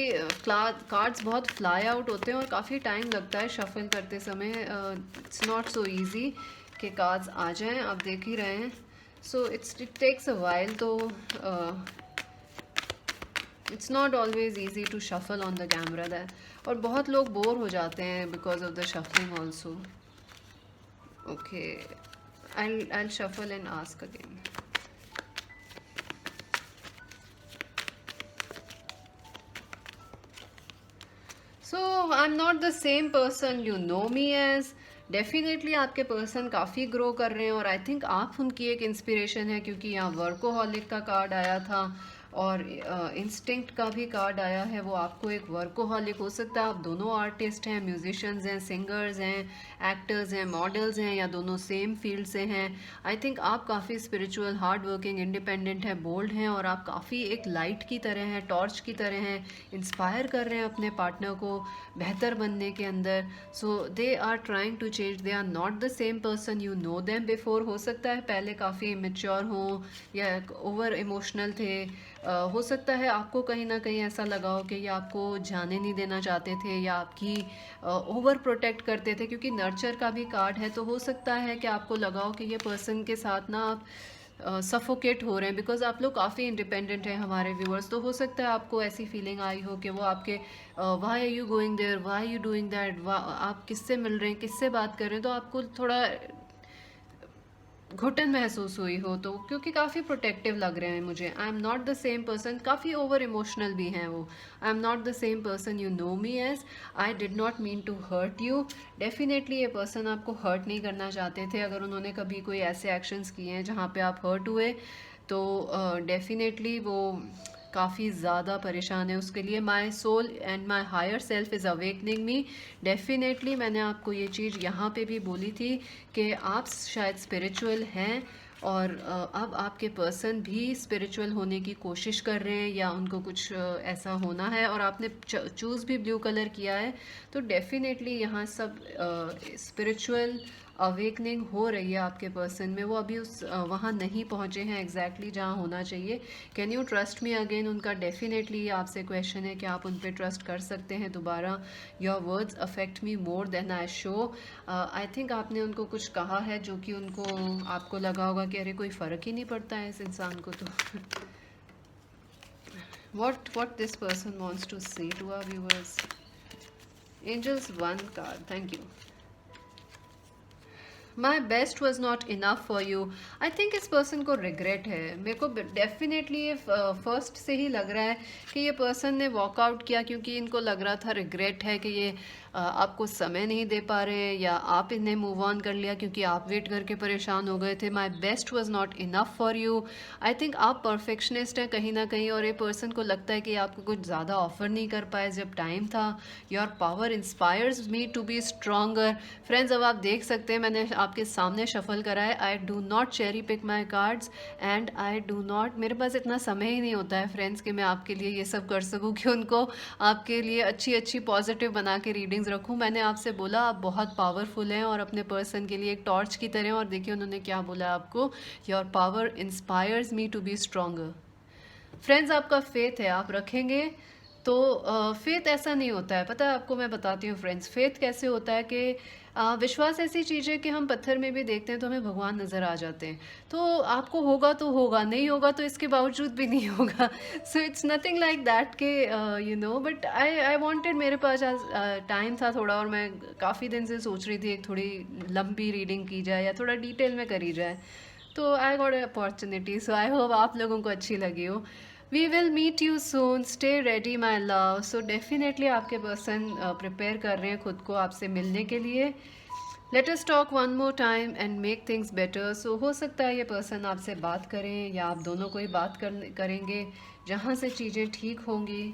कार्ड्स बहुत फ्लाई आउट होते हैं और काफ़ी टाइम लगता है शफल करते समय। इट्स नॉट सो इजी कि कार्ड्स आ जाएं, आप देख ही रहे हैं। So it takes a while, तो it's not always easy to shuffle on the camera that, और बहुत लोग बोर हो जाते हैं because of the shuffling also. Okay, I shuffle and ask again. So I am not the same person you know me as. Definitely आपके person काफ़ी grow कर रहे हैं और आई थिंक आप उनकी एक इंस्पिरेशन है, क्योंकि यहाँ वर्कोहॉलिक का कार्ड आया था और इंस्टिंक्ट का भी कार्ड आया है। वो आपको एक वर्कोहॉलिक हो सकता है, आप दोनों आर्टिस्ट हैं, म्यूजिशियंस हैं, सिंगर्स हैं, एक्टर्स हैं, मॉडल्स हैं, या दोनों सेम फील्ड से हैं। आई थिंक आप काफ़ी स्पिरिचुअल, हार्ड वर्किंग, इंडिपेंडेंट हैं, बोल्ड हैं, और आप काफ़ी एक लाइट की तरह हैं, टॉर्च की तरह हैं, इंस्पायर कर रहे हैं अपने पार्टनर को बेहतर बनने के अंदर। So they are trying to change, they are not the same person you know them before. हो सकता है पहले काफ़ी इमेच्योर हों या ओवर इमोशनल थे। हो सकता है आपको कहीं ना कहीं ऐसा लगा हो कि ये आपको जाने नहीं देना चाहते थे या आपकी ओवर प्रोटेक्ट करते थे, क्योंकि नर्चर का भी कार्ड है। तो हो सकता है कि आपको लगा हो कि ये पर्सन के साथ ना आप सफोकेट हो रहे हैं, बिकॉज आप लोग काफ़ी इंडिपेंडेंट हैं हमारे व्यूअर्स। तो हो सकता है आपको ऐसी फीलिंग आई हो कि वो आपके why are you going there, why you doing that, आप किससे मिल रहे हैं, किससे बात कर रहे हैं, तो आपको थोड़ा घुटन महसूस हुई हो। तो क्योंकि काफ़ी प्रोटेक्टिव लग रहे हैं मुझे। I am not the same person, काफ़ी ओवर इमोशनल भी हैं वो। I am not the same person you know me as, I did not mean to hurt you. Definitely ये पर्सन आपको हर्ट नहीं करना चाहते थे। अगर उन्होंने कभी कोई ऐसे एक्शंस किए हैं जहाँ पे आप हर्ट हुए, तो डेफिनेटली वो काफ़ी ज़्यादा परेशान है उसके लिए। My soul and my higher self is awakening me. Definitely मैंने आपको ये चीज़ यहाँ पे भी बोली थी कि आप शायद स्पिरिचुअल हैं और अब आपके पर्सन भी स्पिरिचुअल होने की कोशिश कर रहे हैं या उनको कुछ ऐसा होना है, और आपने चूज़ भी ब्लू कलर किया है। तो डेफिनेटली यहाँ सब स्पिरिचुअल अवेकनिंग हो रही है आपके पर्सन में। वो अभी उस वहाँ नहीं पहुँचे हैं एग्जैक्टली जहाँ होना चाहिए। Can you trust me again, उनका डेफिनेटली आपसे क्वेश्चन है कि आप उन पर ट्रस्ट कर सकते हैं दोबारा। Your words affect me more than I show. I think आपने उनको कुछ कहा है जो कि उनको आपको लगा होगा कि अरे कोई फ़र्क ही नहीं पड़ता है इस इंसान को। तो what this person wants to say to our viewers. Angels one card, thank you. My best was not enough for you. I think इस पर्सन को रिग्रेट है। मेरे को डेफिनेटली ये फर्स्ट से ही लग रहा है कि ये पर्सन ने वॉकआउट किया क्योंकि इनको लग रहा था, रिग्रेट है कि ये आपको समय नहीं दे पा रहे हैं, या आप इन्हें मूव ऑन कर लिया क्योंकि आप वेट करके परेशान हो गए थे। माई best was not enough for you. I think आप परफेक्शनिस्ट हैं कहीं ना कहीं, और ये पर्सन को लगता है कि आपको कुछ ज़्यादा ऑफर नहीं कर पाए जब टाइम था। Your power inspires me to be stronger. Friends, अब आप देख सकते हैं मैंने आपके सामने शफल करा है। I do not cherry pick my cards and I do not, मेरे पास इतना समय ही नहीं होता है फ्रेंड्स कि मैं आपके लिए ये सब कर सकूँ कि उनको आपके लिए अच्छी अच्छी पॉजिटिव बना के रीडिंग्स रखूँ। मैंने आपसे बोला आप बहुत पावरफुल हैं और अपने पर्सन के लिए एक टॉर्च की तरह, और देखिए उन्होंने क्या बोला आपको, your power inspires me to be stronger. Friends, आपका फेथ है, आप रखेंगे तो फेथ ऐसा नहीं होता है, पता है आपको, मैं बताती हूँ फ्रेंड्स, फेथ कैसे होता है कि विश्वास ऐसी चीज़ है कि हम पत्थर में भी देखते हैं तो हमें भगवान नज़र आ जाते हैं। तो आपको होगा तो होगा, नहीं होगा तो इसके बावजूद भी नहीं होगा। So it's nothing like that के you know, but I wanted, मेरे पास आज टाइम था थोड़ा, और मैं काफ़ी दिन से सोच रही थी एक थोड़ी लंबी रीडिंग की जाए या थोड़ा डिटेल में करी जाए, तो I got opportunity. So I hope आप लोगों को अच्छी लगी हो। We will meet you soon, stay ready my love. So definitely आपके पर्सन प्रिपेयर कर रहे हैं खुद को आपसे मिलने के लिए। Let us talk one more time and make things better. So हो सकता है ये पर्सन आपसे बात करें या आप दोनों को ही बात करेंगे जहाँ से चीज़ें ठीक होंगी।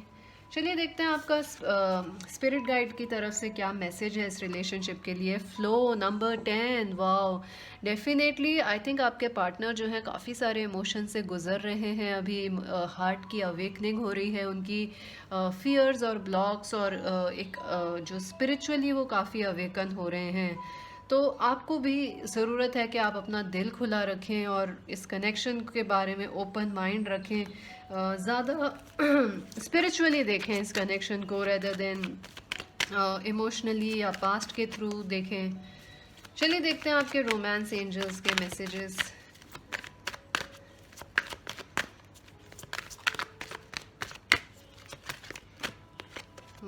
चलिए देखते हैं आपका स्पिरिट गाइड की तरफ से क्या मैसेज है इस रिलेशनशिप के लिए। Flow number 10, wow. Definitely I think आपके पार्टनर जो है काफ़ी सारे इमोशन से गुजर रहे हैं अभी। हार्ट की अवेकनिंग हो रही है उनकी, फियर्स और ब्लॉक्स, और एक जो स्पिरिचुअली वो काफ़ी अवेकन हो रहे हैं। तो आपको भी ज़रूरत है कि आप अपना दिल खुला रखें और इस कनेक्शन के बारे में ओपन माइंड रखें, ज़्यादा स्पिरिचुअली देखें इस कनेक्शन को रेदर देन इमोशनली या पास्ट के थ्रू देखें। चलिए देखते हैं आपके रोमांस एंजल्स के messages.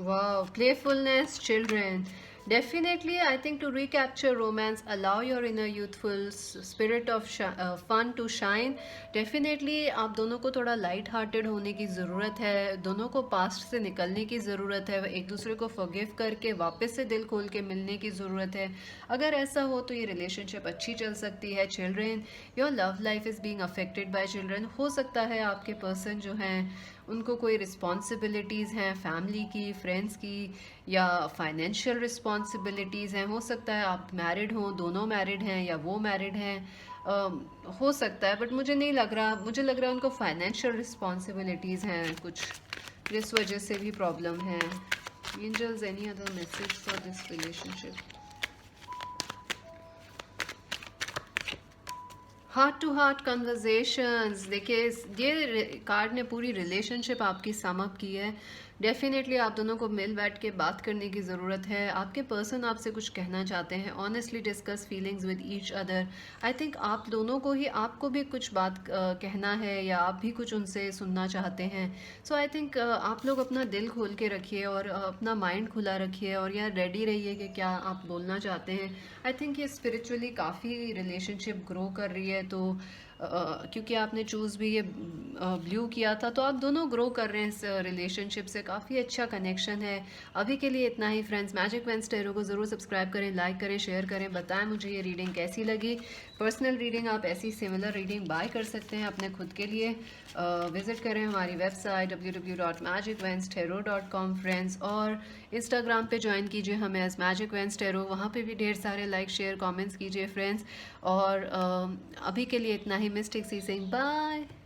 Wow, playfulness, children. Definitely, I think to recapture romance, allow your inner youthful spirit of fun to shine. Definitely, आप दोनों को थोड़ा लाइट हार्टेड होने की ज़रूरत है, दोनों को पास्ट से निकलने की ज़रूरत है, एक दूसरे को फॉरगिव करके वापस से दिल खोल के मिलने की ज़रूरत है। अगर ऐसा हो तो ये रिलेशनशिप अच्छी चल सकती है। Children, your love life is being affected by children. हो सकता है आपके पर्सन जो हैं उनको कोई रिस्पॉन्सिबिलिटीज़ हैं फैमिली की, फ्रेंड्स की, या फाइनेंशियल रिस्पॉन्सिबिलिटीज़ हैं। हो सकता है आप मैरिड हों, दोनों मैरिड हैं या वो मैरिड हैं, हो सकता है, बट मुझे नहीं लग रहा, मुझे लग रहा है उनको फाइनेंशियल रिस्पॉन्सिबिलिटीज़ हैं कुछ, जिस वजह से भी प्रॉब्लम है। Angels, any other message for this relationship? Heart to heart conversations. देखिए ये कार्ड ने पूरी रिलेशनशिप आपकी सम अप की है। डेफिनेटली आप दोनों को मिल बैठ के बात करने की ज़रूरत है। आपके पर्सन आपसे कुछ कहना चाहते हैं। Honestly discuss feelings with each other. I think आप दोनों को ही, आपको भी कुछ बात कहना है या आप भी कुछ उनसे सुनना चाहते हैं। सो आई थिंक आप लोग अपना दिल खोल के रखिए और अपना माइंड खुला रखिए और यार रेडी रहिए कि क्या आप बोलना चाहते हैं। आई थिंक ये स्पिरिचुअली काफ़ी रिलेशनशिप ग्रो कर रही है, तो क्योंकि आपने चूज़ भी ये ब्लू किया था, तो आप दोनों ग्रो कर रहे हैं इस रिलेशनशिप से। काफ़ी अच्छा कनेक्शन है। अभी के लिए इतना ही फ्रेंड्स। मैजिक वेंस टैरो को ज़रूर सब्सक्राइब करें, लाइक करें, शेयर करें, बताएं मुझे ये रीडिंग कैसी लगी। पर्सनल रीडिंग आप ऐसी सिमिलर रीडिंग बाय कर सकते हैं अपने खुद के लिए। विज़िट करें हमारी वेबसाइट www.magicvenstero.com फ्रेंड्स, और इंस्टाग्राम पे ज्वाइन कीजिए हमें एज मैजिक वेंस टैरो। वहाँ पे भी ढेर सारे लाइक, शेयर, कमेंट्स कीजिए फ्रेंड्स। और अभी के लिए इतना ही। मिस्टिक सी सिंह, बाय।